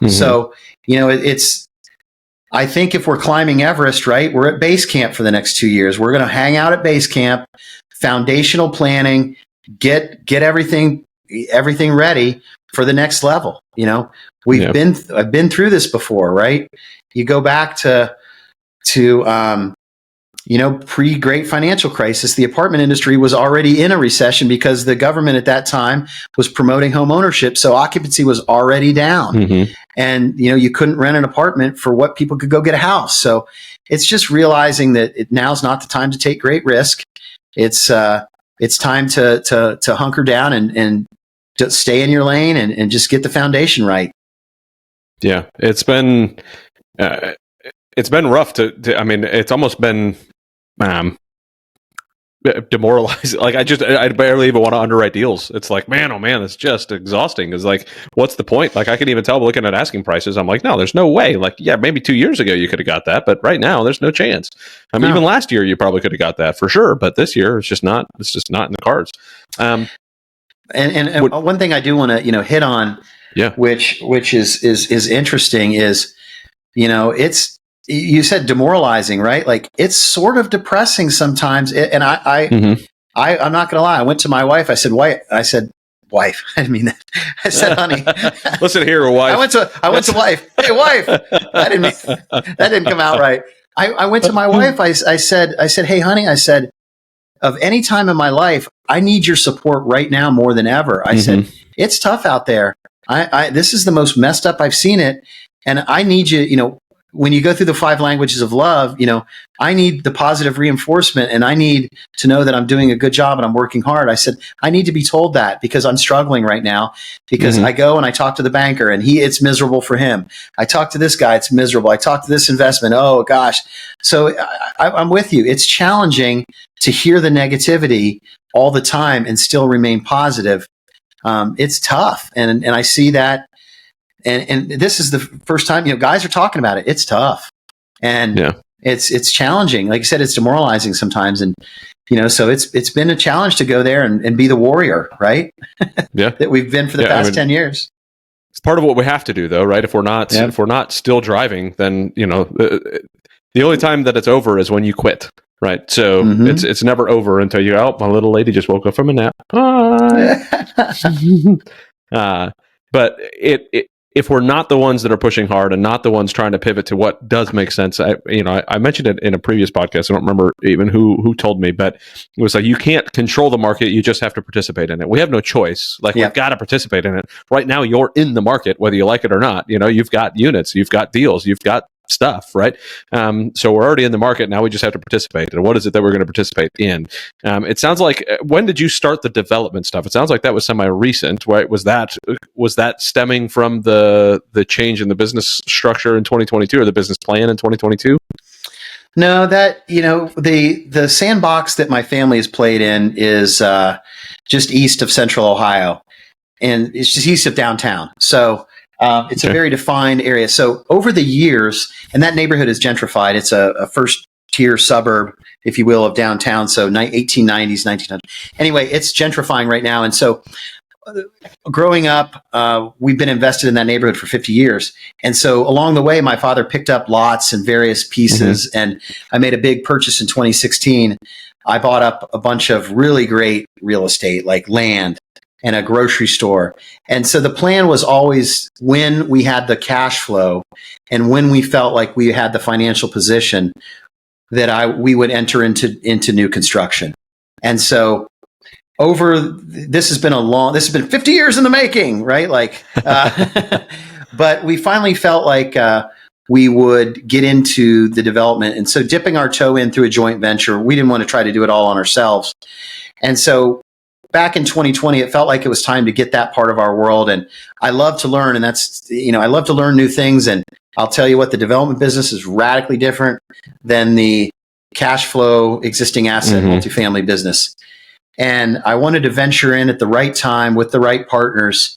So, I think if we're climbing Everest, right, we're at base camp for the next 2 years. We're going to hang out at base camp, foundational planning, get everything ready for the next level. I've been through this before, right? You go back to pre-great financial crisis, the apartment industry was already in a recession because the government at that time was promoting home ownership. So occupancy was already down, and, you couldn't rent an apartment for what people could go get a house. So it's just realizing that now's not the time to take great risk. It's time to hunker down and just stay in your lane and just get the foundation right. Yeah, it's been rough to I mean, it's almost been demoralizing. Like I barely even want to underwrite deals. It's like, man, oh man, it's just exhausting. It's like, what's the point? Like, I can even tell looking at asking prices, I'm like, no, there's no way. Like, yeah, maybe 2 years ago you could have got that, but right now there's no chance. I mean, even last year you probably could have got that for sure, but this year it's just not in the cards. And one thing I do want to hit on, which is interesting is, you said demoralizing, right? Like, it's sort of depressing sometimes. And I'm not going to lie. I went to my wife. I said, wife. I didn't mean that. I said, honey. Listen here, wife. I went to wife. Hey, wife. That didn't come out right. I went to my wife. I said, hey, honey. I said, of any time in my life, I need your support right now more than ever. I said, it's tough out there. This is the most messed up I've seen it. And I need you, when you go through the 5 languages of love, I need the positive reinforcement, and I need to know that I'm doing a good job and I'm working hard. I said, I need to be told that because I'm struggling right now, because I go and I talk to the banker and it's miserable for him. I talk to this guy, it's miserable. I talk to this investment. Oh gosh. So I'm with you. It's challenging to hear the negativity all the time and still remain positive. It's tough. And I see that. And this is the first time, guys are talking about it. It's tough, and it's challenging. Like you said, it's demoralizing sometimes. And So it's been a challenge to go there and be the warrior, right? Yeah. That we've been for the past 10 years. It's part of what we have to do, though, right? If we're not still driving, then the only time that it's over is when you quit, right? So it's never over until you go, oh, my little lady just woke up from a nap. Bye. But if we're not the ones that are pushing hard and not the ones trying to pivot to what does make sense, I mentioned it in a previous podcast. I don't remember even who told me, but it was like, you can't control the market. You just have to participate in it. We have no choice. We've got to participate in it. Right now, you're in the market, whether you like it or not. You've got units, you've got deals, you've got stuff, right? So we're already in the market. Now we just have to participate. And what is it that we're going to participate in? It sounds like, when did you start the development stuff? It sounds like that was semi-recent, right? Was that stemming from the change in the business structure in 2022 or the business plan in 2022? No, that, the sandbox that my family has played in is just east of Central Ohio, and it's just east of downtown. So it's a very defined area. So over the years, and that neighborhood is gentrified. It's a first tier suburb, if you will, of downtown. So 1890s, 1900s. Anyway, it's gentrifying right now. And so growing up, we've been invested in that neighborhood for 50 years. And so along the way, my father picked up lots and various pieces. And I made a big purchase in 2016. I bought up a bunch of really great real estate, like land and a grocery store. And so the plan was always, when we had the cash flow and when we felt like we had the financial position, that we would enter into new construction. And so this has been 50 years in the making, right? But we finally felt like we would get into the development. And so dipping our toe in through a joint venture, we didn't want to try to do it all on ourselves. And so back in 2020, it felt like it was time to get that part of our world. And I love to learn, and I love to learn new things. And I'll tell you what, the development business is radically different than the cash flow existing asset multifamily business. And I wanted to venture in at the right time with the right partners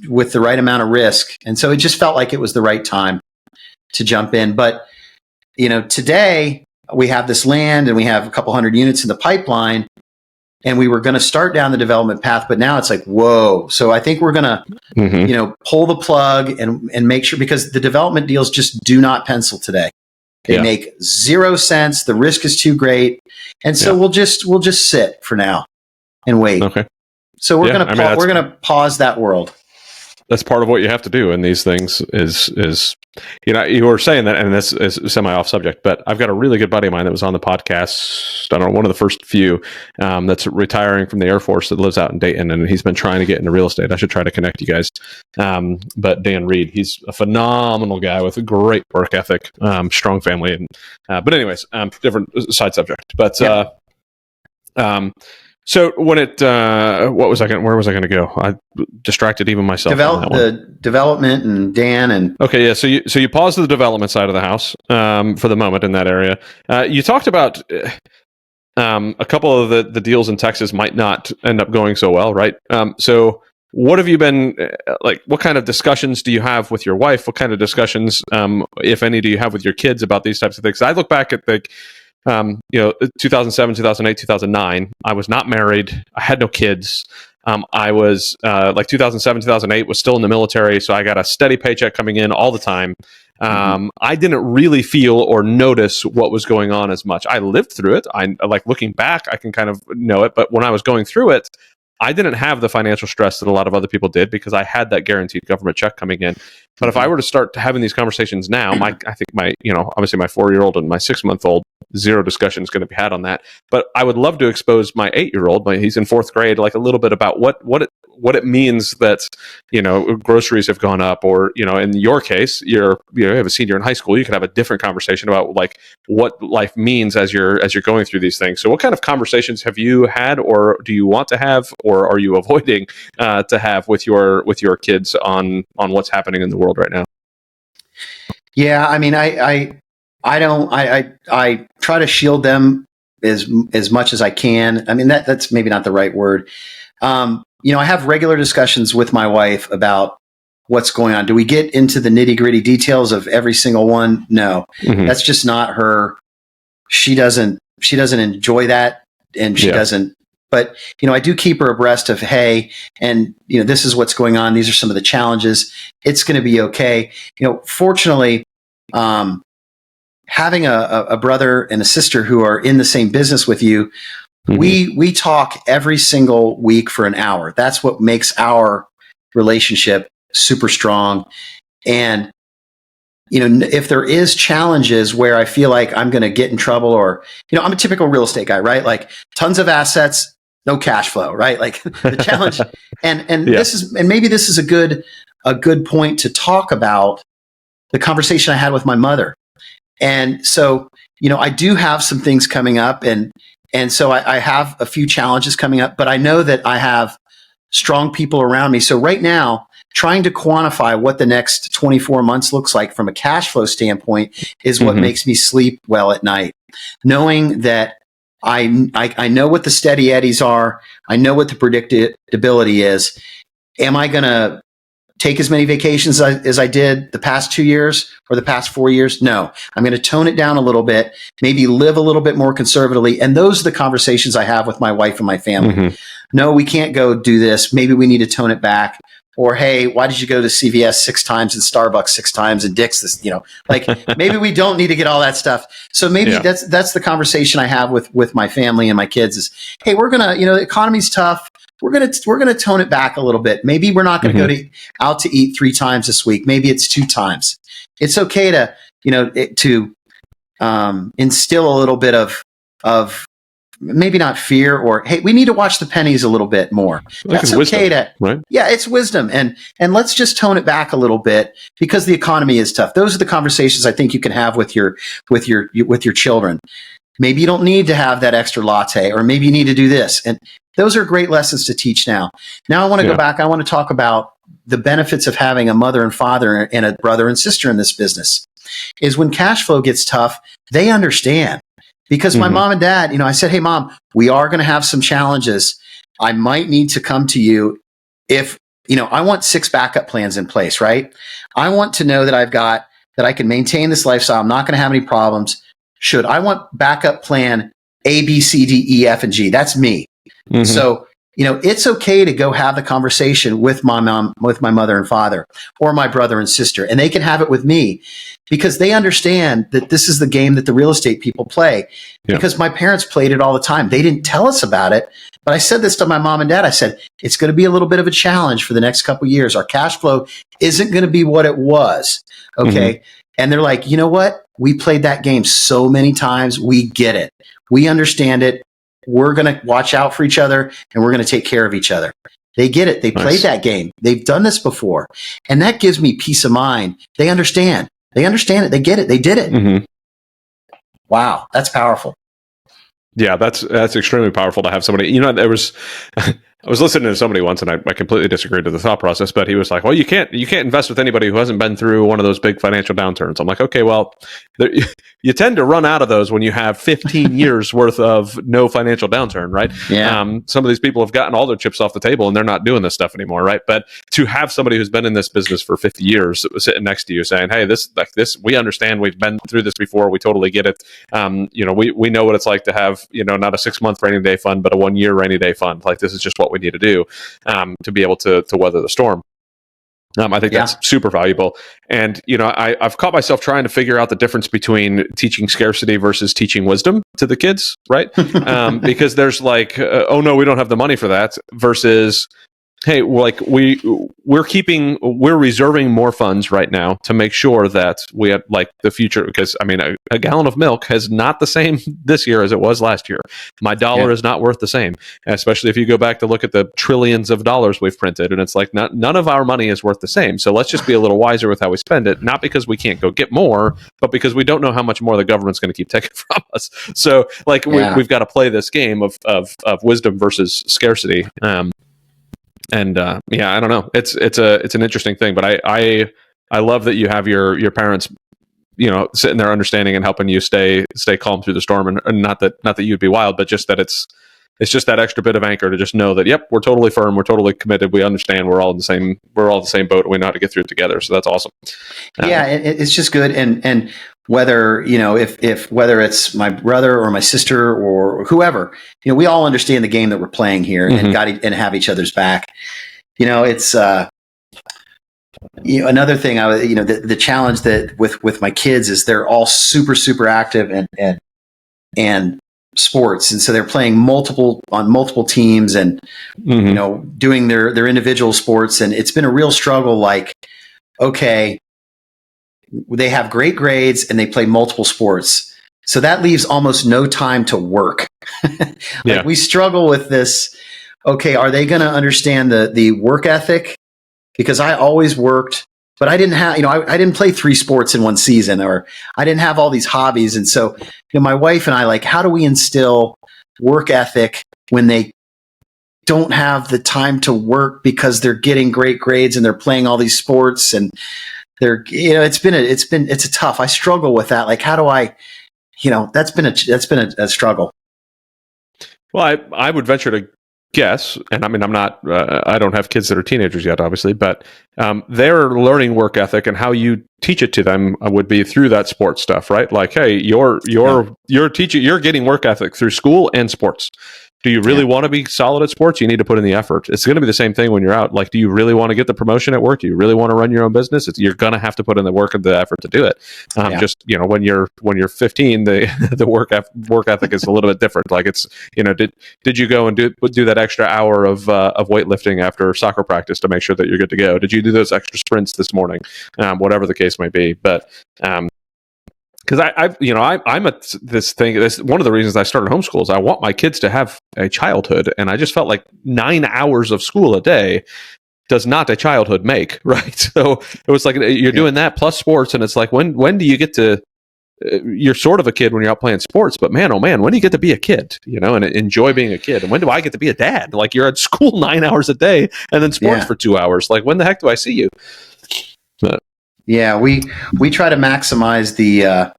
with the right amount of risk. And so it just felt like it was the right time to jump in. But, today we have this land and we have a couple hundred units in the pipeline, and we were going to start down the development path, but now it's like, whoa. So I think we're going to, pull the plug and make sure, because the development deals just do not pencil today. They make 0 sense. The risk is too great. And so we'll just sit for now and wait. Okay. So we're going to pause that world. That's part of what you have to do in these things is you were saying that, and this is semi off subject, but I've got a really good buddy of mine that was on the podcast, I don't know, one of the first few, that's retiring from the Air Force, that lives out in Dayton, and he's been trying to get into real estate. I should try to connect you guys. But Dan Reed, he's a phenomenal guy with a great work ethic, strong family. And but anyways, different side subject. But so when where was I going to go? I distracted even myself. The development and Dan and okay, yeah. So you paused the development side of the house for the moment in that area. You talked about a couple of the deals in Texas might not end up going so well, right? So what have you been like? What kind of discussions do you have with your wife? What kind of discussions, if any, do you have with your kids about these types of things? I look back at 2007, 2008, 2009, I was not married. I had no kids. I was 2007, 2008 was still in the military. So I got a steady paycheck coming in all the time. I didn't really feel or notice what was going on as much. I lived through it. I like looking back, I can kind of know it. But when I was going through it, I didn't have the financial stress that a lot of other people did because I had that guaranteed government check coming in. But if I were to start having these conversations now, I think obviously my 4-year-old and my 6-month-old, zero discussion is going to be had on that. But I would love to expose my 8-year-old, he's in 4th grade, like a little bit about what it means that, groceries have gone up, or, in your case, you have a senior in high school, you can have a different conversation about like what life means as you're going through these things. So what kind of conversations have you had, or do you want to have, or are you avoiding to have with your kids on what's happening in the world right now? Yeah. I mean, I try to shield them as much as I can. I mean, that's maybe not the right word. I have regular discussions with my wife about what's going on. Do we get into the nitty-gritty details of every single one? No, that's just not her. She doesn't enjoy that, and she doesn't. But I do keep her abreast of, hey, and this is what's going on. These are some of the challenges. It's going to be okay. Fortunately, having a brother and a sister who are in the same business with you, we talk every single week for an hour. That's what makes our relationship super strong. And if there is challenges where I feel like I'm going to get in trouble, or I'm a typical real estate guy, right? Like tons of assets, no cash flow, right? Like the challenge. and maybe this is a good point to talk about the conversation I had with my mother. And so, I do have some things coming up, and so I have a few challenges coming up, but I know that I have strong people around me. So right now, trying to quantify what the next 24 months looks like from a cash flow standpoint is what makes me sleep well at night. Knowing that I know what the steady eddies are. I know what the predictability is. Am I going to take as many vacations as I did the past 2 years or the past 4 years? No, I'm going to tone it down a little bit, maybe live a little bit more conservatively. And those are the conversations I have with my wife and my family. No, we can't go do this. Maybe we need to tone it back. Or, hey, why did you go to CVS 6 times and Starbucks 6 times and Dick's this, like maybe we don't need to get all that stuff. So maybe that's the conversation I have with my family and my kids is, hey, we're going to, the economy's tough. We're going to tone it back a little bit. Maybe we're not going to go out to eat 3 times this week. Maybe it's 2 times. It's okay to, to instill a little bit of maybe not fear, or, hey, we need to watch the pennies a little bit more. That's okay to, right? Yeah, it's wisdom. And let's just tone it back a little bit because the economy is tough. Those are the conversations I think you can have with your children. Maybe you don't need to have that extra latte, or maybe you need to do this. And those are great lessons to teach now. Now I want to go back. I want to talk about the benefits of having a mother and father and a brother and sister in this business. Is when cash flow gets tough, they understand. Because my mom and dad, I said, hey, Mom, we are going to have some challenges. I might need to come to you if, I want 6 backup plans in place, right? I want to know that that I can maintain this lifestyle. I'm not going to have any problems. I want backup plan A, B, C, D, E, F, and G. That's me. So, it's okay to go have the conversation with my mom, with my mother and father, or my brother and sister, and they can have it with me because they understand that this is the game that the real estate people play. Because my parents played it all the time. They didn't tell us about it, but I said this to my mom and dad. I said, it's going to be a little bit of a challenge for the next couple of years. Our cash flow isn't going to be what it was. Okay. And they're like, you know what? We played that game so many times. We get it. We understand it. We're going to watch out for each other, and we're going to take care of each other. They get it. They played that game. They've done this before. And that gives me peace of mind. They understand. They understand it. They get it. They did it. Wow. That's powerful. Yeah, that's extremely powerful to have somebody. There was I was listening to somebody once, and I completely disagreed with the thought process, but he was like, well, you can't invest with anybody who hasn't been through one of those big financial downturns. I'm like, okay, well, you tend to run out of those when you have 15 years worth of no financial downturn, right? Yeah. Some of these people have gotten all their chips off the table, and they're not doing this stuff anymore, right? But to have somebody who's been in this business for 50 years sitting next to you saying, hey, this, we understand, we've been through this before, we totally get it. We know what it's like to have, not a 6-month rainy day fund, but a 1-year rainy day fund. Like, this is just what we need to do to be able to weather the storm. I think that's super valuable. And, I've caught myself trying to figure out the difference between teaching scarcity versus teaching wisdom to the kids, right? Because there's like, oh no, we don't have the money for that, versus, hey, like we're reserving more funds right now to make sure that we have like the future, because a gallon of milk is not the same this year as it was last year. My dollar is not worth the same, especially if you go back to look at the trillions of dollars we've printed, and it's like none of our money is worth the same. So let's just be a little wiser with how we spend it, not because we can't go get more, but because we don't know how much more the government's going to keep taking from us. So like we've got to play this game of wisdom versus scarcity. And I don't know. It's an interesting thing, but I love that you have your parents, sitting there understanding and helping you stay calm through the storm, and not that you'd be wild, but just that it's just that extra bit of anchor to just know that, yep, we're totally firm, we're totally committed, we understand, we're all in the same boat, and we know how to get through it together. So that's awesome. It's just good. And whether, whether it's my brother or my sister or whoever, we all understand the game that we're playing here and and have each other's back. It's, another thing the challenge that with my kids is they're all super, super active and sports. And so they're playing on multiple teams and, doing their individual sports. And it's been a real struggle. Like, okay, they have great grades and they play multiple sports. So that leaves almost no time to work. We struggle with this. Okay, are they going to understand the work ethic? Because I always worked, but I didn't have, I didn't play 3 sports in one season, or I didn't have all these hobbies. And so, my wife and I, how do we instill work ethic when they don't have the time to work because they're getting great grades and they're playing all these sports and they're, it's a tough. I struggle with that. Like, how do I, that's been a struggle. Well, I would venture to guess, and I mean, I'm not, I don't have kids that are teenagers yet, obviously, but their learning work ethic and how you teach it to them would be through that sports stuff, right? Like, hey, you're teaching, you're getting work ethic through school and sports. Do you really want to be solid at sports? You need to put in the effort. It's going to be the same thing when you're out. Like, do you really want to get the promotion at work? Do you really want to run your own business? You're going to have to put in the work and the effort to do it. Just, when you're 15, the work ethic is a little bit different. Like, it's, did you go and do that extra hour of weightlifting after soccer practice to make sure that you're good to go? Did you do those extra sprints this morning? Whatever the case may be. But, because I'm at this thing. This one of the reasons I started homeschool is I want my kids to have a childhood, and I just felt like 9 hours of school a day does not a childhood make, right? So it was like you're doing that plus sports, and it's like when do you get to? You're sort of a kid when you're out playing sports, but man, oh man, when do you get to be a kid? And enjoy being a kid? And when do I get to be a dad? Like, you're at school 9 hours a day, and then sports for 2 hours. Like, when the heck do I see you? But, we try to maximize the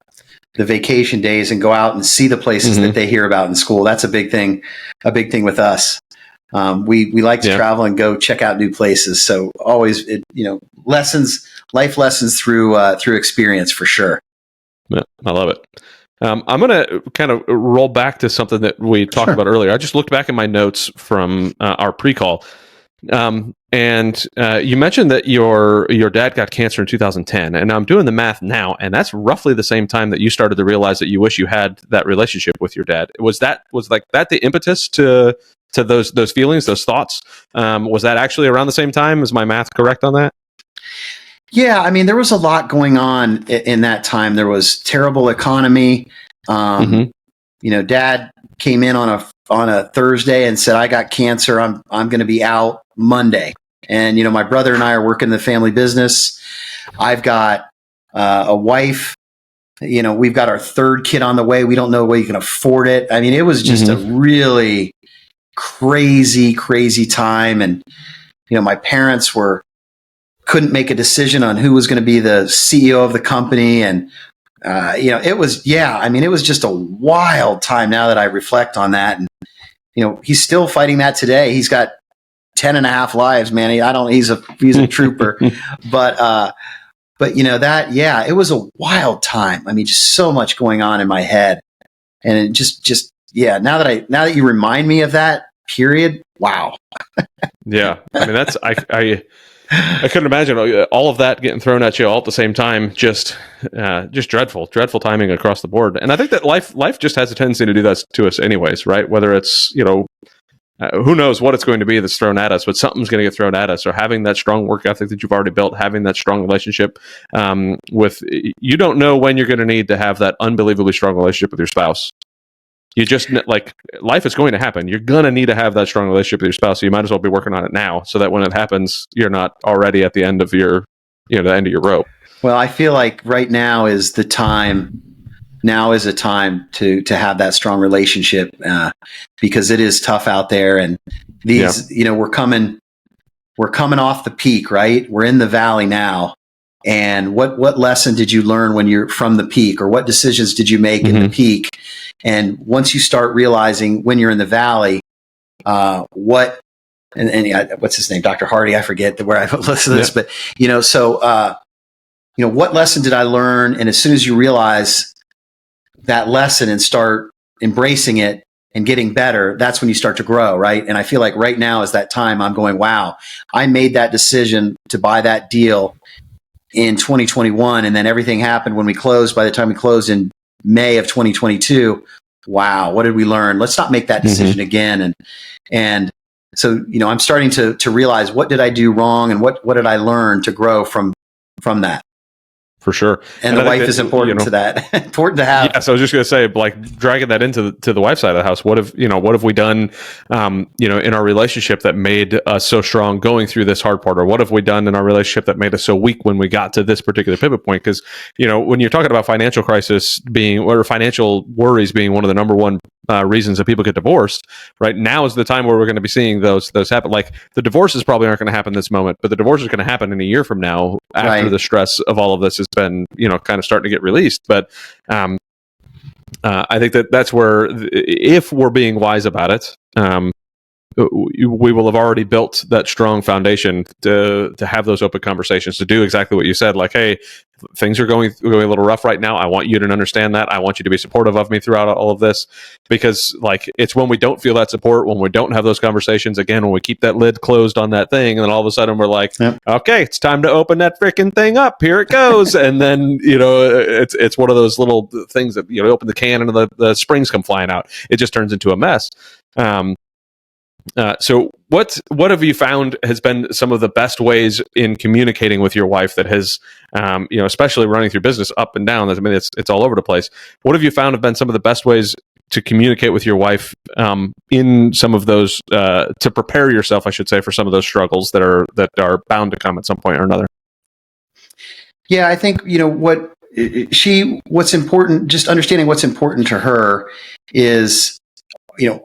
vacation days and go out and see the places that they hear about in school. That's a big thing with us. We like to travel and go check out new places. So always, life lessons through experience for sure. Yeah, I love it. I'm going to kind of roll back to something that we talked about earlier. I just looked back in my notes from our pre-call. And you mentioned that your dad got cancer in 2010, and I'm doing the math now, and that's roughly the same time that you started to realize that you wish you had that relationship with your dad. Was that the impetus to those feelings, those thoughts? Was that actually around the same time? Is my math correct on that? Yeah, I mean, there was a lot going on in that time. There was terrible economy. Dad came in on a Thursday and said, "I got cancer. I'm going to be out Monday." And my brother and I are working the family business. I've got a wife. We've got our 3rd kid on the way. We don't know where you can afford it. I mean, it was just a really crazy, crazy time. And my parents couldn't make a decision on who was going to be the CEO of the company. And, it was just a wild time now that I reflect on that. And, he's still fighting that today. He's got 10 and a half lives, man. He's a trooper, but it was a wild time. I mean, just so much going on in my head. And it just, now that you remind me of that period, wow. Yeah. I mean, I couldn't imagine all of that getting thrown at you all at the same time. Just dreadful timing across the board. And I think that life just has a tendency to do that to us anyways, right? Whether it's, who knows what it's going to be that's thrown at us, but something's going to get thrown at us. Or having that strong work ethic that you've already built, having that strong relationship you don't know when you're going to need to have that unbelievably strong relationship with your spouse. You just, like, life is going to happen. You're going to need to have that strong relationship with your spouse. So you might as well be working on it now, so that when it happens, you're not already at the end of the end of your rope. Well, I feel like right now is the time. Now is a time to have that strong relationship because it is tough out there. And these, we're coming off the peak, right? We're in the valley now. And what lesson did you learn when you're from the peak, or what decisions did you make in the peak? And once you start realizing when you're in the valley, what's his name? Dr. Hardy, I forget where I listened to this, but what lesson did I learn? And as soon as you realize that lesson and start embracing it and getting better, that's when you start to grow, right? And I feel like right now is that time I'm going, wow, I made that decision to buy that deal in 2021, and then everything happened when we closed. By the time we closed in May of 2022, wow, what did we learn? Let's not make that decision again. And so, I'm starting to realize, what did I do wrong, and what did I learn to grow from that? For sure. And the wife is important to that. Important to have. Yes, I was just going to say, like, dragging that into the wife side of the house. What have we done, in our relationship that made us so strong going through this hard part? Or what have we done in our relationship that made us so weak when we got to this particular pivot point? Because, when you're talking about financial crisis or financial worries being one of the number one reasons that people get divorced, right now is the time where we're going to be seeing those happen. Like, the divorces probably aren't going to happen this moment, but the divorce is going to happen in a year from now after the stress of all of this has been, kind of starting to get released. But I think that's where, if we're being wise about it, we will have already built that strong foundation to have those open conversations, to do exactly what you said. Like, hey, things are going a little rough right now. I want you to understand that. I want you to be supportive of me throughout all of this, because, like, it's when we don't feel that support, when we don't have those conversations, again, when we keep that lid closed on that thing, and then all of a sudden we're like, okay, it's time to open that freaking thing up. Here it goes. And then, it's one of those little things that, open the can and the springs come flying out. It just turns into a mess. So what have you found has been some of the best ways in communicating with your wife that has, especially running through business up and down? I mean, it's all over the place. What have you found have been some of the best ways to communicate with your wife in some of those, to prepare yourself, I should say, for some of those struggles that are bound to come at some point or another? Yeah, I think, what's important, just understanding what's important to her is,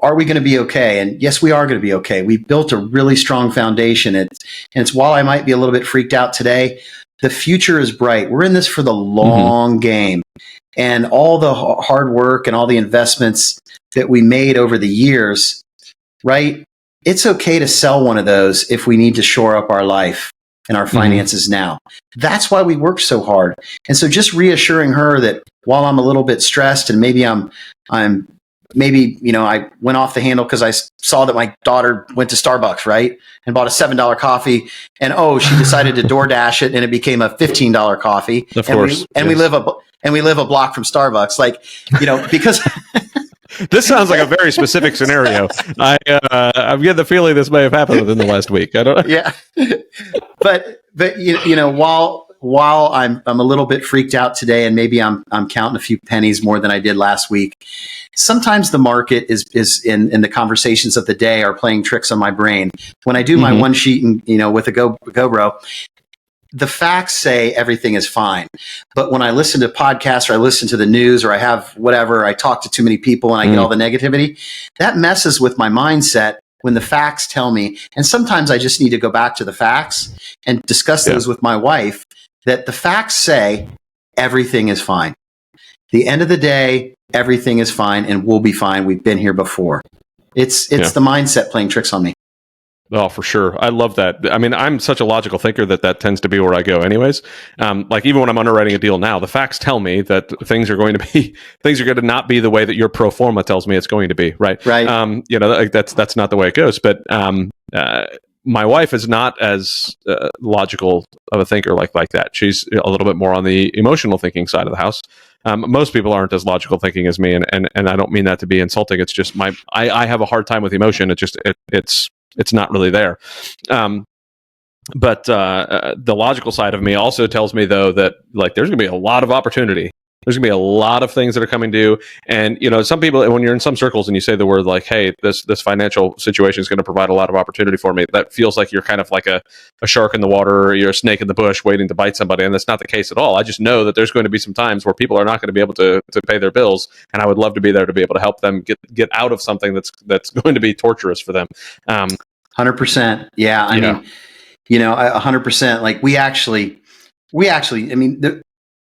are we going to be okay? And yes, we are going to be okay. We built a really strong foundation. And it's while I might be a little bit freaked out today, the future is bright. We're in this for the long game. And all the hard work and all the investments that we made over the years, right? It's okay to sell one of those if we need to shore up our life and our finances now. That's why we worked so hard. And so just reassuring her that while I'm a little bit stressed, and maybe I went off the handle because I saw that my daughter went to Starbucks, right? And bought a $7 coffee, and she decided to DoorDash it, and it became a $15 coffee. Of course. We live a block from Starbucks, because this sounds like a very specific scenario. I'm getting the feeling this may have happened within the last week. I don't know. Yeah. But while I'm a little bit freaked out today, and maybe I'm counting a few pennies more than I did last week, sometimes the market is in the conversations of the day are playing tricks on my brain. When I do my one sheet and with a GoBro, the facts say everything is fine. But when I listen to podcasts, or I listen to the news, or I have whatever, I talk to too many people and I get all the negativity, that messes with my mindset when the facts tell me. And sometimes I just need to go back to the facts and discuss those with my wife, that the facts say everything is fine. The end of the day, everything is fine and we'll be fine. We've been here before. It's the mindset playing tricks on me. Oh, for sure. I love that. I mean, I'm such a logical thinker that tends to be where I go anyways. Like, even when I'm underwriting a deal now, the facts tell me that things are going to not be the way that your pro forma tells me it's going to be. Right. Right. That's not the way it goes. But, my wife is not as logical of a thinker like that. She's a little bit more on the emotional thinking side of the house. Most people aren't as logical thinking as me, and I don't mean that to be insulting. It's just I have a hard time with emotion. It's not really there. But the logical side of me also tells me, though, that, like, there's going to be a lot of opportunity. There's going to be a lot of things that are coming due. And, some people, when you're in some circles and you say the word like, hey, this financial situation is going to provide a lot of opportunity for me, that feels like you're kind of like a shark in the water, or you're a snake in the bush waiting to bite somebody. And that's not the case at all. I just know that there's going to be some times where people are not going to be able to pay their bills. And I would love to be there to be able to help them get out of something that's going to be torturous for them. 100%. Yeah. I mean, 100%. Like, we actually, I mean,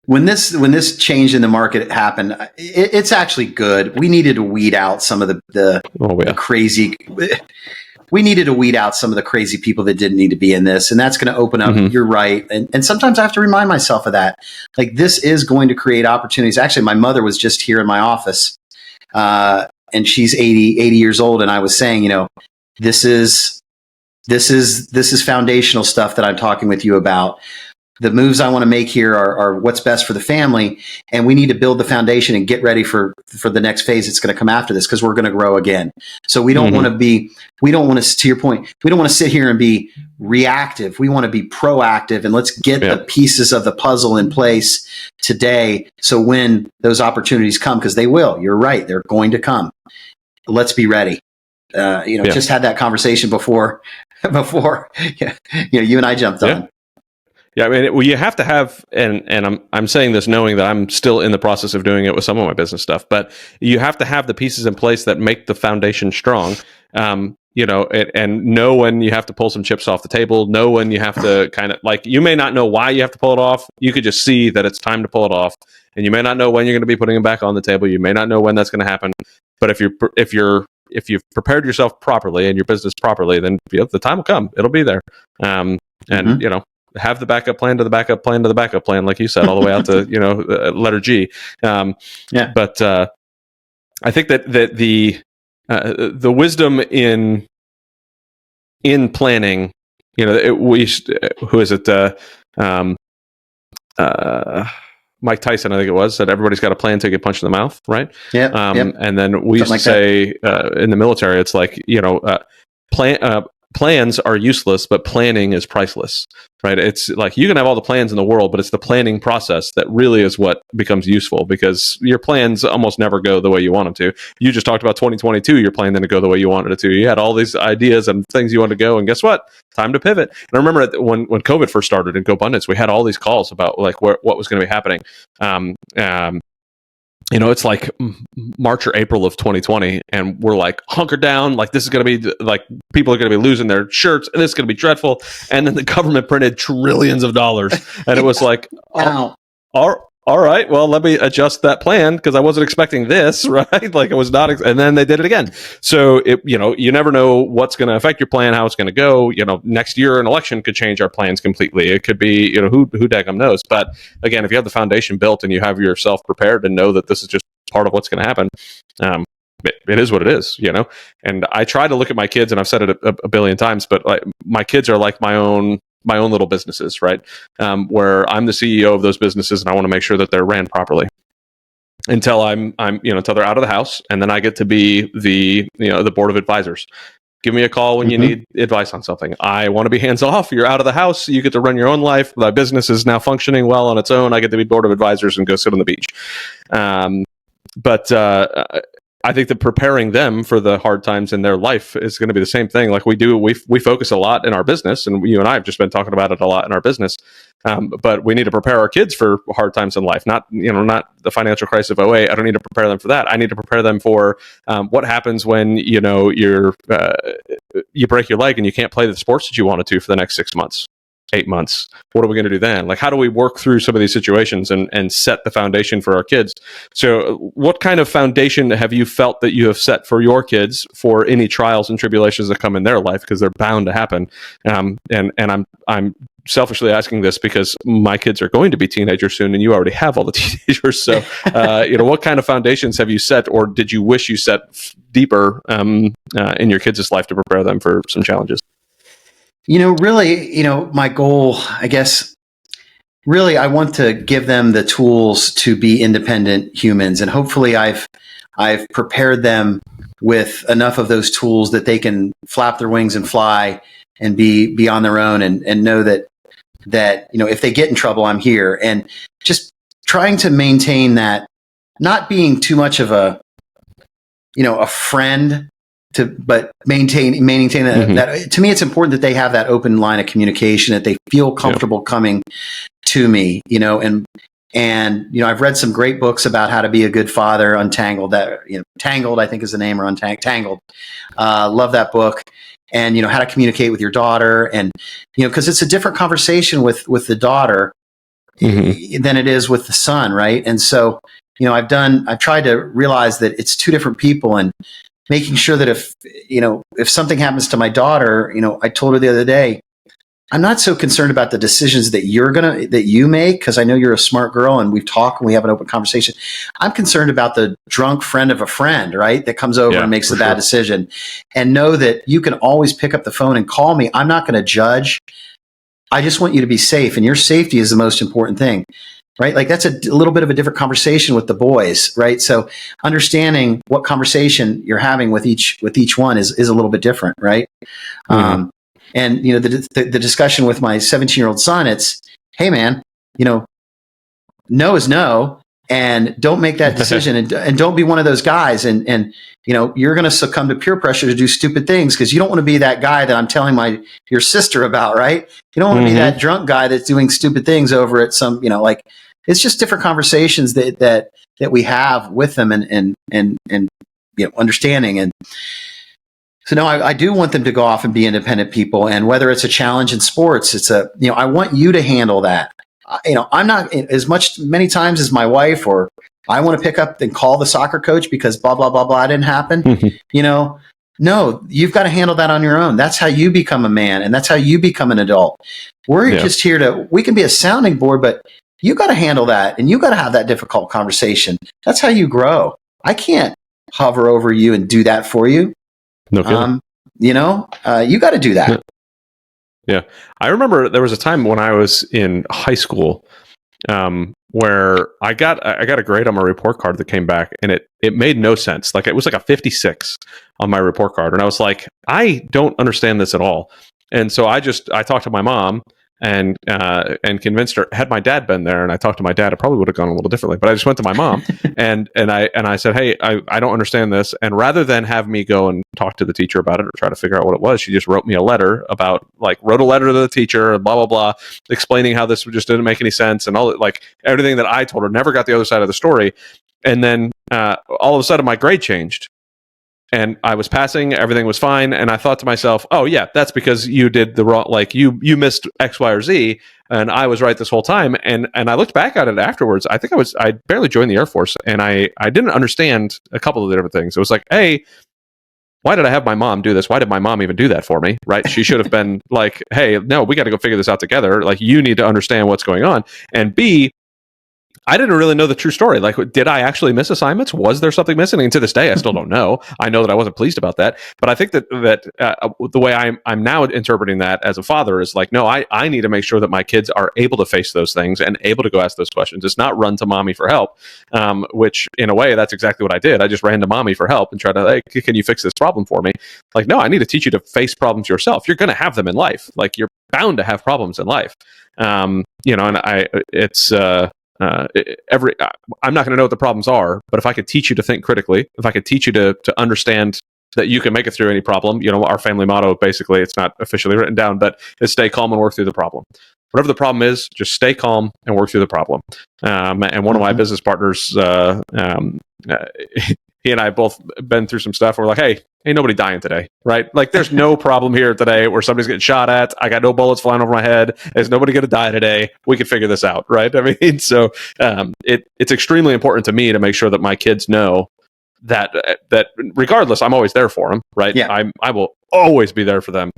when this change in the market happened, it's actually good. We needed to weed out some of the crazy. we needed to weed out some of the crazy people that didn't need to be in this. And that's going to open up, you're right. And sometimes I have to remind myself of that. Like, this is going to create opportunities. Actually, my mother was just here in my office, and she's 80 years old. And I was saying, this is foundational stuff that I'm talking with you about. The moves I want to make here are what's best for the family, and we need to build the foundation and get ready for the next phase that's going to come after this, because we're going to grow again. So we don't want to, to your point, we don't want to sit here and be reactive. We want to be proactive, and let's get the pieces of the puzzle in place today. So when those opportunities come, because they will, you're right, they're going to come. Let's be ready. Just had that conversation before you and I jumped on. Yeah, I mean, you have to have, and I'm saying this knowing that I'm still in the process of doing it with some of my business stuff, but you have to have the pieces in place that make the foundation strong. And know when you have to pull some chips off the table, know when you have to kind of, like, you may not know why you have to pull it off. You could just see that it's time to pull it off, and you may not know when you're going to be putting it back on the table. You may not know when that's going to happen. But if you've prepared yourself properly and your business properly, then the time will come. It'll be there. Have the backup plan to the backup plan to the backup plan, like you said, all the way out to letter G. But I think that the wisdom in planning, who is it? Mike Tyson, I think it was, said everybody's got a plan to get punched in the mouth, right? Yeah. And then we used to say in the military, it's like plans are useless, but planning is priceless, right? It's like you can have all the plans in the world, but it's the planning process that really is what becomes useful, because your plans almost never go the way you want them to. You just talked about 2022, your plan didn't go the way you wanted it to. You had all these ideas and things you wanted to go, and guess what? Time to pivot. And I remember when COVID first started in GoBundance, we had all these calls about like what was going to be happening. It's like March or April of 2020, and we're like hunkered down. Like, this is going to be like, people are going to be losing their shirts, and this is going to be dreadful. And then the government printed trillions of dollars, and it was like, wow. All right, well, let me adjust that plan, because I wasn't expecting this, right? Like, it was not, and then they did it again. So you never know what's going to affect your plan, how it's going to go. Next year an election could change our plans completely. It could be, who daggum knows. But again, if you have the foundation built and you have yourself prepared and know that this is just part of what's going to happen, it is what it is, And I try to look at my kids, and I've said it a billion times, but like, my kids are like my own little businesses, right? Where I'm the CEO of those businesses, and I want to make sure that they're ran properly until until they're out of the house, and then I get to be the board of advisors. Give me a call when you need advice on something. I want to be hands off. You're out of the house. You get to run your own life. My business is now functioning well on its own. I get to be board of advisors and go sit on the beach. But I think that preparing them for the hard times in their life is going to be the same thing. Like we do, we focus a lot in our business, and you and I have just been talking about it a lot in our business. But we need to prepare our kids for hard times in life, not the financial crisis of '08. I don't need to prepare them for that. I need to prepare them for what happens when you break your leg and you can't play the sports that you wanted to for the next 6 months. 8 months. What are we going to do then? Like, how do we work through some of these situations and set the foundation for our kids? So what kind of foundation have you felt that you have set for your kids for any trials and tribulations that come in their life? Because they're bound to happen. And I'm selfishly asking this because my kids are going to be teenagers soon, and you already have all the teenagers. So, what kind of foundations have you set, or did you wish you set deeper in your kids' life to prepare them for some challenges? Really, my goal, I guess, really, I want to give them the tools to be independent humans. And hopefully I've prepared them with enough of those tools that they can flap their wings and fly and be on their own and know that, if they get in trouble, I'm here. And just trying to maintain that, not being too much of a friend, but maintain that. To me, it's important that they have that open line of communication, that they feel comfortable coming to me, and I've read some great books about how to be a good father. Untangled, Tangled, I think is the name, or Tangled. Love that book. And how to communicate with your daughter, and because it's a different conversation with the daughter than it is with the son, right? And so I've tried to realize that it's two different people, and making sure that if something happens to my daughter, I told her the other day, I'm not so concerned about the decisions that you make, because I know you're a smart girl and we've talked and we have an open conversation. I'm concerned about the drunk friend of a friend, right? That comes over and makes a bad decision, and know that you can always pick up the phone and call me. I'm not going to judge. I just want you to be safe, and your safety is the most important thing, right? Like that's a little bit of a different conversation with the boys, right? So understanding what conversation you're having with each one is a little bit different, right? Mm-hmm. And the discussion with my 17-year-old son, it's, hey man, no is no, and don't make that decision, and don't be one of those guys, and you're going to succumb to peer pressure to do stupid things, because you don't want to be that guy that I'm telling your sister about, right? You don't want to be that drunk guy that's doing stupid things over at some, it's just different conversations that we have with them, and understanding. And so no, I do want them to go off and be independent people. And whether it's a challenge in sports, it's I want you to handle that. I'm not many times as my wife, or I want to pick up and call the soccer coach because blah, blah, blah, blah didn't happen. No, you've got to handle that on your own. That's how you become a man, and that's how you become an adult. We're just here we can be a sounding board, but you got to handle that, and you got to have that difficult conversation. That's how you grow. I can't hover over you and do that for you. No kidding. You got to do that. Yeah. I remember there was a time when I was in high school where I got a grade on my report card that came back, and it made no sense. Like it was like a 56 on my report card. And I was like, I don't understand this at all. And so I talked to my mom and convinced her. Had my dad been there and I talked to my dad, it probably would have gone a little differently. But I just went to my mom and I said, hey, I don't understand this. And rather than have me go and talk to the teacher about it or try to figure out what it was, she just wrote me a letter wrote a letter to the teacher and blah, blah, blah, explaining how this just didn't make any sense, and all everything that I told her, never got the other side of the story. And then all of a sudden my grade changed. And I was passing, everything was fine, and I thought to myself, "Oh yeah, that's because you did the wrong, you missed X, Y, or Z, and I was right this whole time." And I looked back at it afterwards. I think I barely joined the Air Force, and I didn't understand a couple of the different things. It was like, hey, why did I have my mom do this? Why did my mom even do that for me? Right? She should have been like, hey, no, we got to go figure this out together. Like, you need to understand what's going on. And B, I didn't really know the true story. Like, did I actually miss assignments? Was there something missing? And to this day, I still don't know. I know that I wasn't pleased about that. But I think that the way I'm now interpreting that as a father is like, no, I need to make sure that my kids are able to face those things and able to go ask those questions. It's not run to mommy for help, which in a way, that's exactly what I did. I just ran to mommy for help and tried to, like, can you fix this problem for me? Like, no, I need to teach you to face problems yourself. You're going to have them in life. Like, you're bound to have problems in life. And I'm not going to know what the problems are, but if I could teach you to think critically, if I could teach you to understand that you can make it through any problem, our family motto, basically, it's not officially written down, but it's stay calm and work through the problem. Whatever the problem is, just stay calm and work through the problem. And one of my business partners, he and I have both been through some stuff where we're like, hey, ain't nobody dying today, right? Like, there's no problem here today where somebody's getting shot at. I got no bullets flying over my head. There's nobody going to die today. We can figure this out, right? I mean, so it's extremely important to me to make sure that my kids know that regardless, I'm always there for them, right? Yeah. I will always be there for them,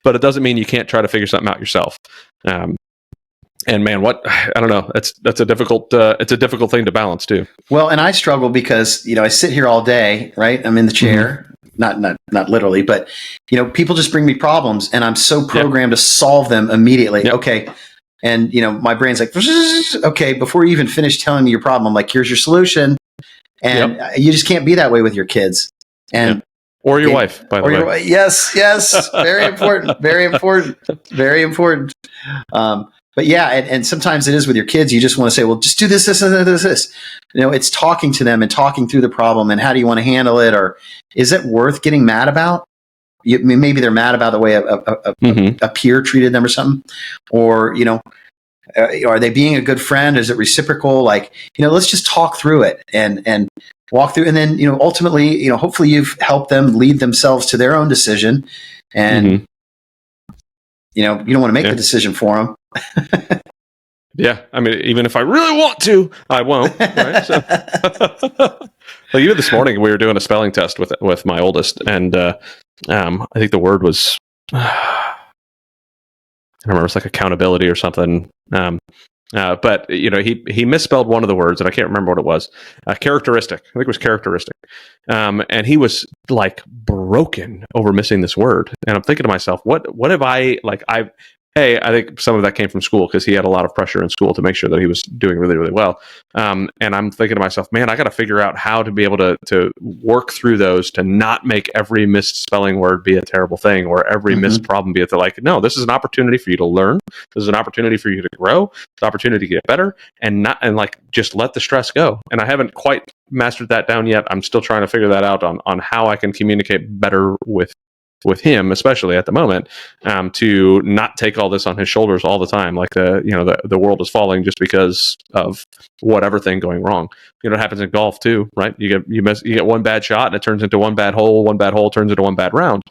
but it doesn't mean you can't try to figure something out yourself. And man, I don't know. That's a difficult. It's a difficult thing to balance too. Well, and I struggle because I sit here all day, right? I'm in the chair, not literally, but people just bring me problems, and I'm so programmed to solve them immediately. Yep. Okay, and my brain's like, okay, before you even finish telling me your problem, I'm like, here's your solution, and you just can't be that way with your kids, and. Or your wife, by the way. Yes, very important, very important, very important. But yeah, and sometimes it is with your kids. You just want to say, well, just do this, this, and this. It's talking to them and talking through the problem and how do you want to handle it, or is it worth getting mad about? Maybe they're mad about the way a peer treated them or something, or are they being a good friend? Is it reciprocal? Like, let's just talk through it and walk through, and then ultimately, hopefully you've helped them lead themselves to their own decision, and you don't want to make the decision for them. Yeah, I mean, even if I really want to, I won't. Right? So, like even this morning, we were doing a spelling test with my oldest, and I think the word was I don't remember, it's like accountability or something. But he misspelled one of the words, and I can't remember what it was. Characteristic, I think it was characteristic. And he was like broken over missing this word. And I'm thinking to myself, what have I like? I think some of that came from school because he had a lot of pressure in school to make sure that he was doing really, really well. And I'm thinking to myself, man, I got to figure out how to be able to work through those to not make every misspelling word be a terrible thing or every missed problem be like, no, this is an opportunity for you to learn. This is an opportunity for you to grow. It's an opportunity to get better and like just let the stress go. And I haven't quite mastered that down yet. I'm still trying to figure that out on how I can communicate better with him, especially at the moment, to not take all this on his shoulders all the time. Like the world is falling just because of whatever thing going wrong. It happens in golf too, right? You get one bad shot and it turns into one bad hole turns into one bad round.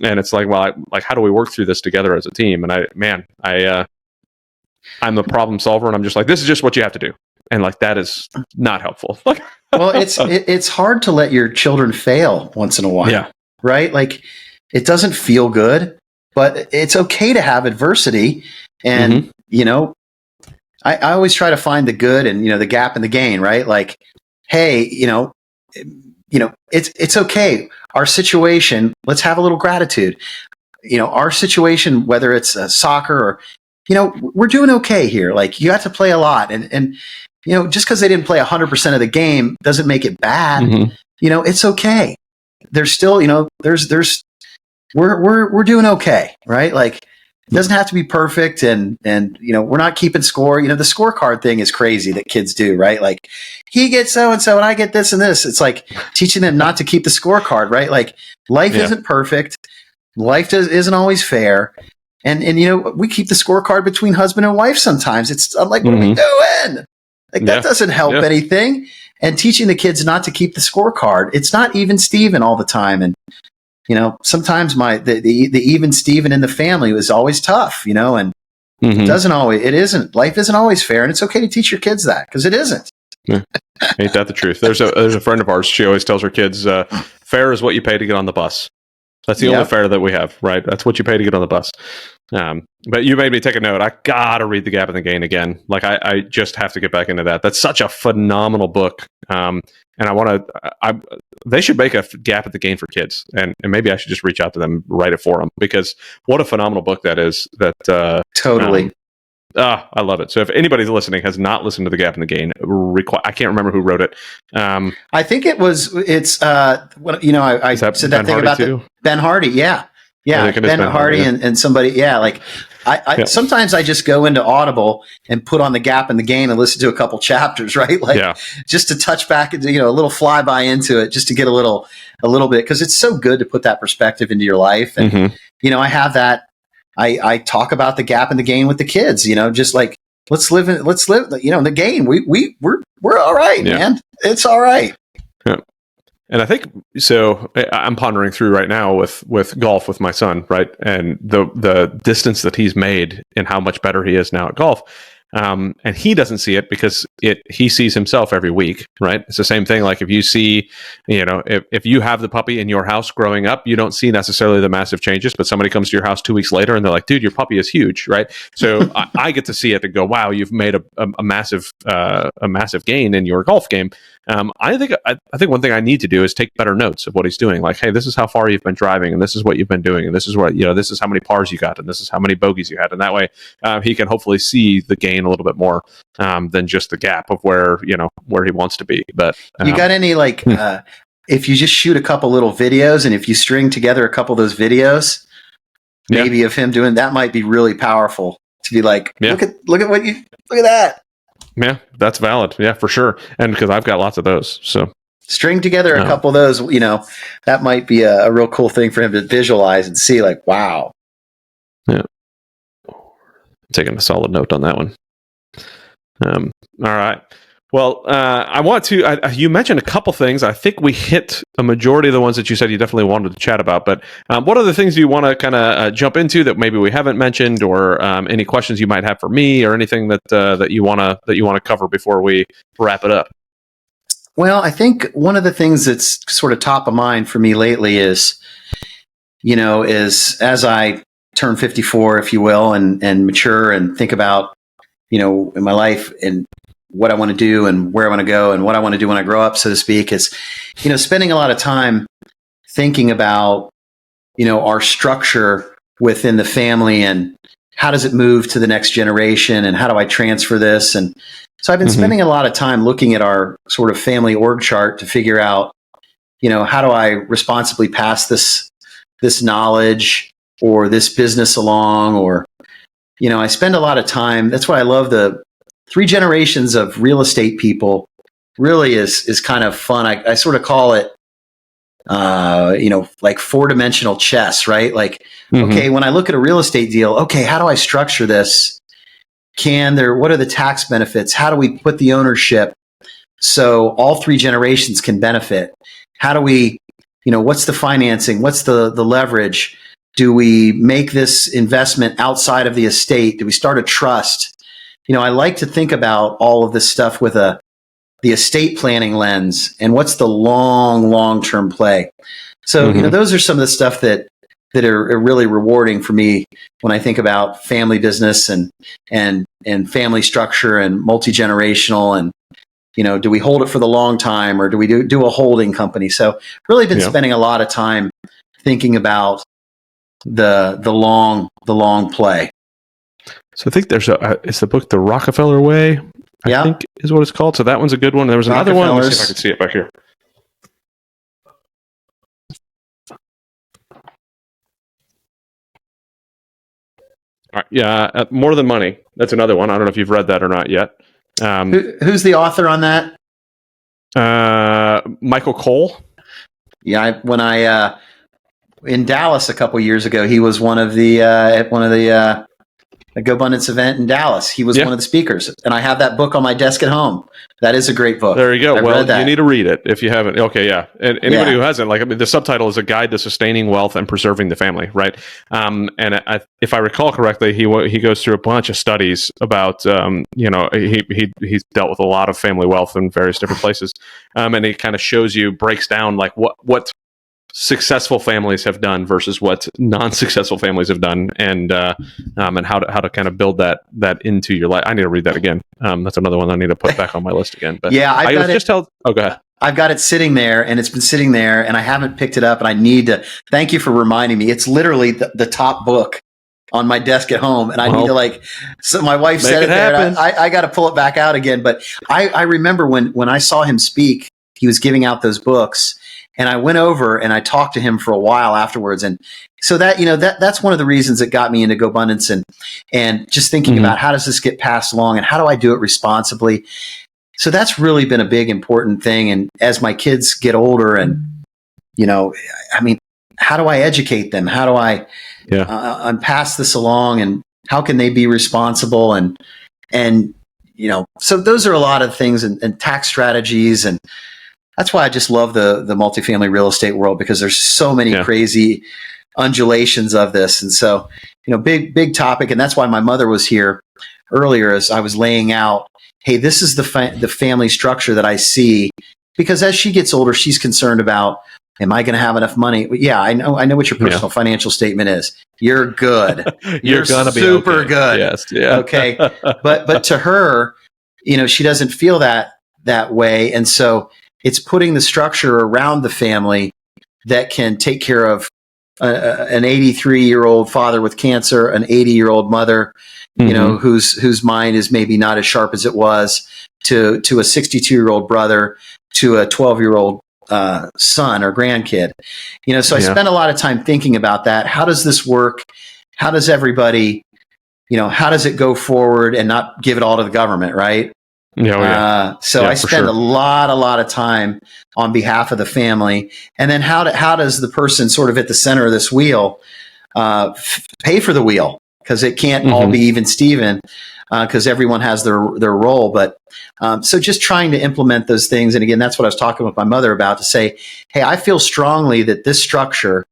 And it's like, well, how do we work through this together as a team? And I'm the problem solver, and I'm just like, this is just what you have to do. And like, that is not helpful. Well, it's hard to let your children fail once in a while. Yeah. Right? Like, it doesn't feel good, but it's okay to have adversity. And, I always try to find the good and, the gap in the gain, right? Like, hey, it's okay. Our situation, let's have a little gratitude. Our situation, whether it's soccer or, we're doing okay here. Like, you have to play a lot and just because they didn't play 100% of the game doesn't make it bad. It's okay. There's still, we're doing okay, right? Like, it doesn't have to be perfect, and we're not keeping score. The scorecard thing is crazy that kids do, right? Like, he gets so and so, and I get this and this. It's like teaching them not to keep the scorecard, right? Like, life isn't perfect, life isn't always fair, and we keep the scorecard between husband and wife sometimes. I'm like, what are we doing? Like, that doesn't help anything. And teaching the kids not to keep the scorecard, it's not even Steven all the time, and sometimes the even Steven in the family was always tough, and it isn't. Life isn't always fair, and it's okay to teach your kids that, because it isn't. Yeah. Ain't that the truth? There's a friend of ours. She always tells her kids, fair is what you pay to get on the bus. That's the only fair that we have, right? That's what you pay to get on the bus. But you made me take a note. I gotta read The Gap and the Gain again. Like, I just have to get back into that. That's such a phenomenal book. And they should make a Gap at the Gain for kids, and maybe I should just reach out to them, write it for them, because what a phenomenal book that is. That totally. I love it. So if anybody listening has not listened to The Gap and the Gain, I can't remember who wrote it. I think I said that thing about Ben Hardy. Yeah. Ben Hardy and somebody. Yeah. Like, sometimes I just go into Audible and put on The Gap and the Gain and listen to a couple chapters, right? Like, just to touch back into, a little flyby into it, just to get a little bit, because it's so good to put that perspective into your life. And, I have that. I talk about The Gap and the Gain with the kids, just like, let's live in the game. We're all right, man. It's all right. Yeah. And I think, so I'm pondering through right now with golf with my son, right? And the distance that he's made and how much better he is now at golf. And he doesn't see it because he sees himself every week, right? It's the same thing. Like, if you see, if you have the puppy in your house growing up, you don't see necessarily the massive changes, but somebody comes to your house 2 weeks later and they're like, dude, your puppy is huge, right? So I get to see it and go, wow, you've made a massive gain in your golf game. I think one thing I need to do is take better notes of what he's doing. Like, hey, this is how far you've been driving, and this is what you've been doing, and this is what, this is how many pars you got, and this is how many bogeys you had. And that way, he can hopefully see the gain a little bit more than just the gap of where he wants to be. But you got any if you just shoot a couple little videos, and if you string together a couple of those videos, maybe of him doing that, might be really powerful to be like, look at that. Yeah, that's valid. Yeah, for sure. And because I've got lots of those, so string together a couple of those, that might be a real cool thing for him to visualize and see, like, wow. Yeah. I'm taking a solid note on that one. All right. Well, I want to. You mentioned a couple things. I think we hit a majority of the ones that you said you definitely wanted to chat about. But what other things do you want to kind of jump into that maybe we haven't mentioned, or any questions you might have for me, or anything that you want to cover before we wrap it up? Well, I think one of the things that's sort of top of mind for me lately is as I turn 54, if you will, and mature and think about, in my life and what I want to do and where I want to go and what I want to do when I grow up, so to speak, is, spending a lot of time thinking about, our structure within the family and how does it move to the next generation and how do I transfer this? And so I've been spending a lot of time looking at our sort of family org chart to figure out, how do I responsibly pass this knowledge or this business along, or, I spend a lot of time. That's why I love the 3 generations of real estate people. Really is kind of fun. I sort of call it, like 4-dimensional chess, right? Like, okay, when I look at a real estate deal, okay, how do I structure this? What are the tax benefits? How do we put the ownership so all 3 generations can benefit? How do we, what's the financing? What's the leverage? Do we make this investment outside of the estate? Do we start a trust? I like to think about all of this stuff with the estate planning lens and what's the long-term play. So, those are some of the stuff that are really rewarding for me when I think about family business and family structure and multi-generational, and, do we hold it for the long time or do we do a holding company? So really been spending a lot of time thinking about the long play. So I think there's it's the book, The Rockefeller Way, I think is what it's called. So that one's a good one. There was another one. Let's see if I can see it back here. All right. Yeah. More Than Money. That's another one. I don't know if you've read that or not yet. Who's the author on that? Michael Cole. Yeah. When I in Dallas a couple years ago, he was one of the GoBundance event in Dallas. He was one of the speakers, and I have that book on my desk at home. That is a great book. There you go. Well, you need to read it if you haven't. Okay, yeah. And anybody who hasn't, the subtitle is A Guide to Sustaining Wealth and Preserving the Family, right? If I recall correctly, he goes through a bunch of studies about, he's dealt with a lot of family wealth in various different places, and he kind of breaks down like what successful families have done versus what non-successful families have done, and how to kind of build that into your life. I need to read that again. That's another one I need to put back on my list again. But yeah, go ahead. I've got it sitting there, and it's been sitting there, and I haven't picked it up, and I need to. Thank you for reminding me. It's literally the top book on my desk at home, and I need to So my wife said it there, and I got to pull it back out again. But I remember when I saw him speak, he was giving out those books. And I went over and I talked to him for a while afterwards. And so that's one of the reasons that got me into GoBundance and just thinking about how does this get passed along and how do I do it responsibly? So that's really been a big, important thing. And as my kids get older and, how do I educate them? How do I pass this along, and how can they be responsible? And so those are a lot of things, and tax strategies, and that's why I just love the multifamily real estate world, because there's so many crazy undulations of this. And so, big topic. And that's why my mother was here earlier as I was laying out, hey, this is the family structure that I see, because as she gets older, she's concerned about, am I going to have enough money? Yeah, I know what your personal financial statement is. You're good. You're going to be super good. Yes. Yeah. Okay. But to her, she doesn't feel that way. And so it's putting the structure around the family that can take care of an 83-year-old father with cancer, an 80-year-old mother, whose mind is maybe not as sharp as it was, to a 62-year-old brother, to a 12-year-old son or grandkid. So I spent a lot of time thinking about that. How does this work? How does everybody, how does it go forward and not give it all to the government, right? So I spend a lot of time on behalf of the family. And then how does the person sort of at the center of this wheel pay for the wheel? because it can't all be even Steven, because everyone has their role. But so just trying to implement those things. And again, that's what I was talking with my mother about, to say, hey, I feel strongly that this structure,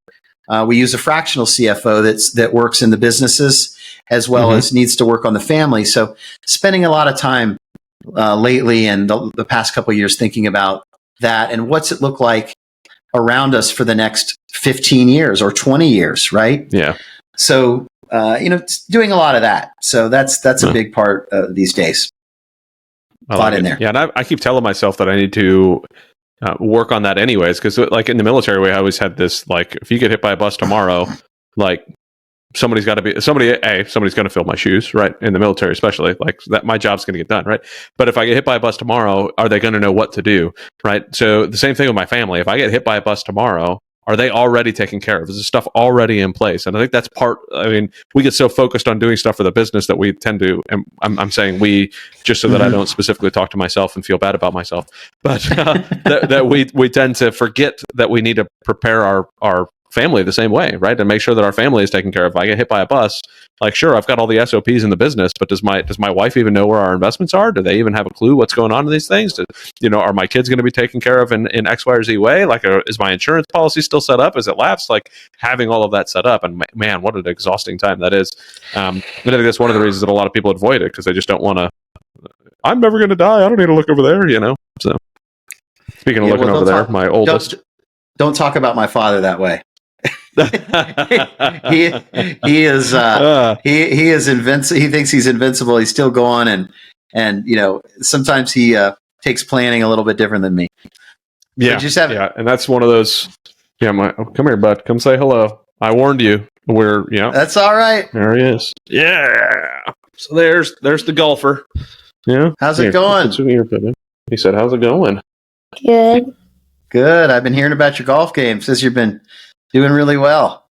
we use a fractional CFO that works in the businesses as well as needs to work on the family. So spending a lot of time lately and the past couple of years thinking about that and what's it look like around us for the next 15 years or 20 years, right? Yeah. So, it's doing a lot of that. So that's a big part these days. A lot in there. Yeah, and I keep telling myself that I need to work on that anyways, because like in the military, we always had this, like, if you get hit by a bus tomorrow, like somebody's going to fill my shoes, right? In the military, especially, like that, my job's going to get done, right? But if I get hit by a bus tomorrow, are they going to know what to do, right? So the same thing with my family. If I get hit by a bus tomorrow, are they already taken care of? Is this stuff already in place? And I think that's we get so focused on doing stuff for the business that we tend to, and I'm saying we, just so that I don't specifically talk to myself and feel bad about myself, but that we tend to forget that we need to prepare our family the same way, right? And make sure that our family is taken care of. If I get hit by a bus, like, sure, I've got all the SOPs in the business, but does my wife even know where our investments are? Do they even have a clue what's going on in these things? Are my kids going to be taken care of in X, Y, or Z way? Like, is my insurance policy still set up? Is it lapsed? Like, having all of that set up, and man, what an exhausting time that is. And I think that's one of the reasons that a lot of people avoid it, because they just don't want to. I'm never going to die. I don't need to look over there, So, speaking of looking over there, my oldest. Don't talk about my father that way. he is he is invincible. He thinks he's invincible. He's still going, and sometimes he takes planning a little bit different than me. Yeah, and that's one of those. Yeah, come here, bud. Come say hello. I warned you. That's all right. There he is. Yeah. So there's the golfer. Yeah. How's it going? He said, "How's it going?" Good. Good. I've been hearing about your golf game. Says you've been doing really well.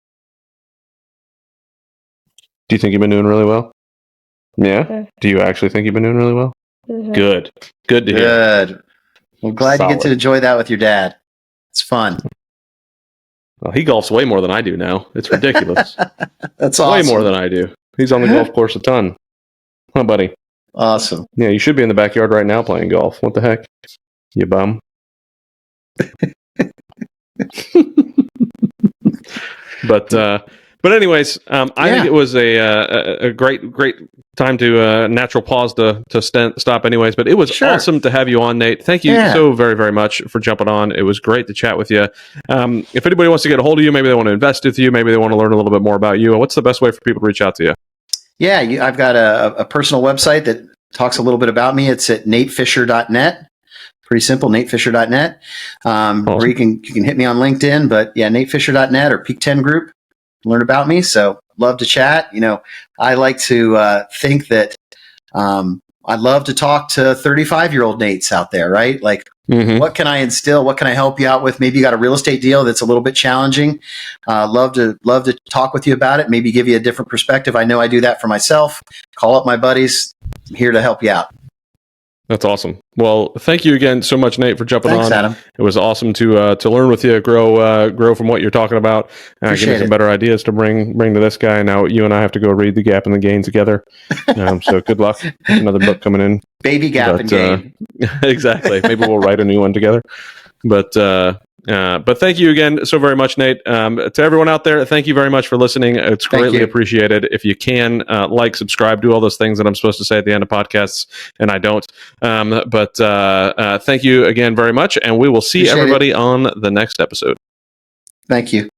Do you think you've been doing really well? Yeah? Do you actually think you've been doing really well? Good. Good to hear. Good. Well, glad you get to enjoy that with your dad. It's fun. Well, he golfs way more than I do now. It's ridiculous. That's awesome. Way more than I do. He's on the golf course a ton. Huh, buddy? Awesome. Yeah, you should be in the backyard right now playing golf. What the heck? You bum. But anyways, I think it was a great time to natural pause to stop anyways. But it was awesome to have you on, Nate. Thank you so very, very much for jumping on. It was great to chat with you. If anybody wants to get a hold of you, maybe they want to invest with you, maybe they want to learn a little bit more about you, what's the best way for people to reach out to you? Yeah, I've got a personal website that talks a little bit about me. It's at natefisher.net. Pretty simple, natefisher.net. Awesome. Or you can hit me on LinkedIn, but yeah, natefisher.net or Peak 10 Group. Learn about me. So love to chat. I like to think that I'd love to talk to 35-year-old Nates out there, right? Like, what can I instill? What can I help you out with? Maybe you got a real estate deal that's a little bit challenging. Love to talk with you about it. Maybe give you a different perspective. I know I do that for myself. Call up my buddies. I'm here to help you out. That's awesome. Well, thank you again so much, Nate, for jumping on. Thanks, Adam. It was awesome to learn with you, grow from what you're talking about, give me some better ideas to bring to this guy. Now you and I have to go read The Gap and the Gain together. So good luck. Another book coming in. Baby Gap and Gain. Exactly. Maybe we'll write a new one together. But thank you again so very much, Nate. To everyone out there, thank you very much for listening. It's greatly appreciated. If you can, subscribe, do all those things that I'm supposed to say at the end of podcasts, and I don't. But thank you again very much, and we will see everybody on the next episode. Thank you.